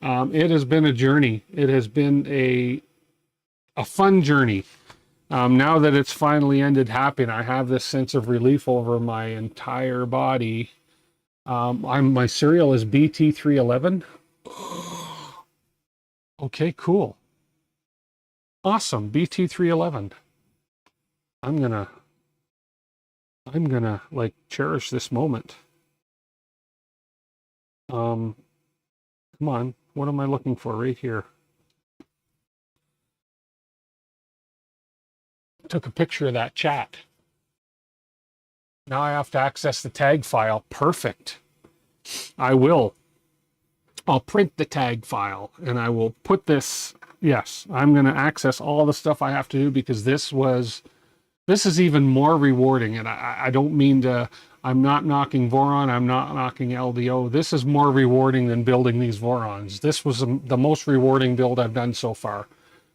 It has been a journey. It has been a fun journey. Now that it's finally ended happening, I have this sense of relief over my entire body. My serial is BT311. Okay, cool. Awesome, BT311. I'm gonna like cherish this moment. Come on, what am I looking for right here? Took a picture of that chat. Now I have to access the tag file. Perfect. I will. I'll print the tag file and I will put this. Yes, I'm going to access all the stuff I have to do because this is even more rewarding. And I don't mean to, I'm not knocking Voron. I'm not knocking LDO. This is more rewarding than building these Vorons. This was the most rewarding build I've done so far,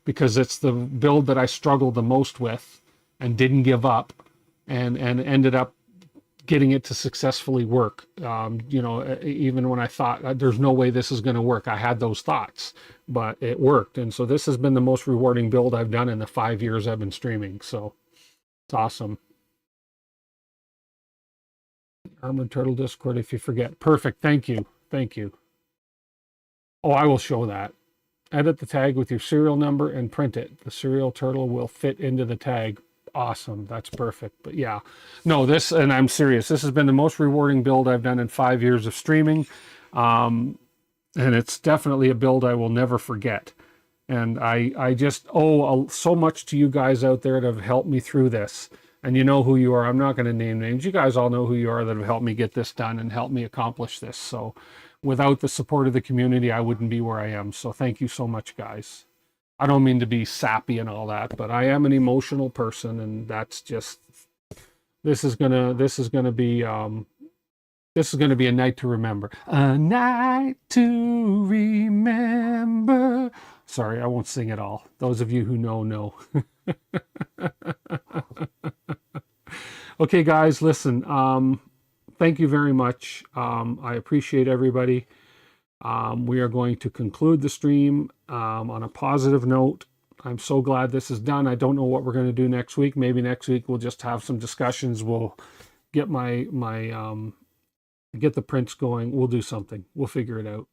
because it's the build that I struggled the most with and didn't give up and ended up getting it to successfully work. You know, even when I thought there's no way this is going to work, I had those thoughts, but it worked. And so this has been the most rewarding build I've done in the 5 years I've been streaming. So it's awesome. Armored Turtle Discord, if you forget. Perfect. Thank you. Thank you. Oh, I will show that. Edit the tag with your serial number and print it. The serial turtle will fit into the tag. Awesome. That's perfect. But yeah, no, this, and I'm serious, this has been the most rewarding build I've done in 5 years of streaming. And it's definitely a build I will never forget. And I just owe so much to you guys out there that have helped me through this. And you know who you are. I'm not going to name names. You guys all know who you are that have helped me get this done and helped me accomplish this. So without the support of the community, I wouldn't be where I am. So thank you so much, guys. I don't mean to be sappy and all that, but I am an emotional person, and that's just, this is gonna be a night to remember. A night to remember. Sorry, I won't sing it all. Those of you who know. Okay, guys, listen. Thank you very much. I appreciate everybody. We are going to conclude the stream on a positive note. I'm so glad this is done. I don't know what we're going to do next week. Maybe next week we'll just have some discussions. We'll get get the prints going. We'll do something. We'll figure it out.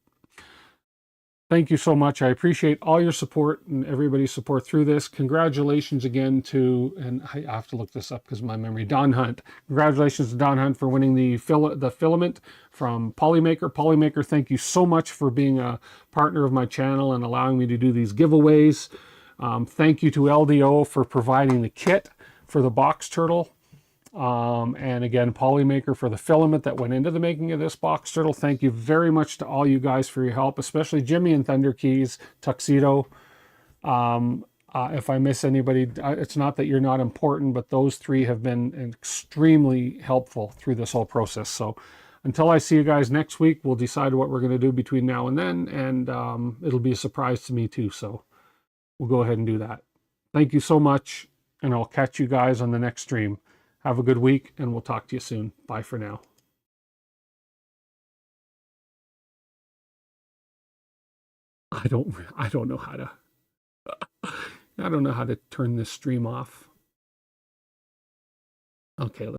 Thank you so much. I appreciate all your support and everybody's support through this. Congratulations again to, and I have to look this up because of my memory, Don Hunt. Congratulations to Don Hunt for winning the filament from Polymaker. Polymaker, thank you so much for being a partner of my channel and allowing me to do these giveaways. Thank you to LDO for providing the kit for the BoxTurtle. And again, Polymaker for the filament that went into the making of this BoxTurtle. Thank you very much to all you guys for your help, especially Jimmy and Thunder Keys, Tuxedo. If I miss anybody, it's not that you're not important, but those three have been extremely helpful through this whole process. So until I see you guys next week, we'll decide what we're going to do between now and then, and it'll be a surprise to me too. So we'll go ahead and do that. Thank you so much, and I'll catch you guys on the next stream. Have a good week, and we'll talk to you soon. Bye for now. I don't know how to I don't know how to turn this stream off. Okay.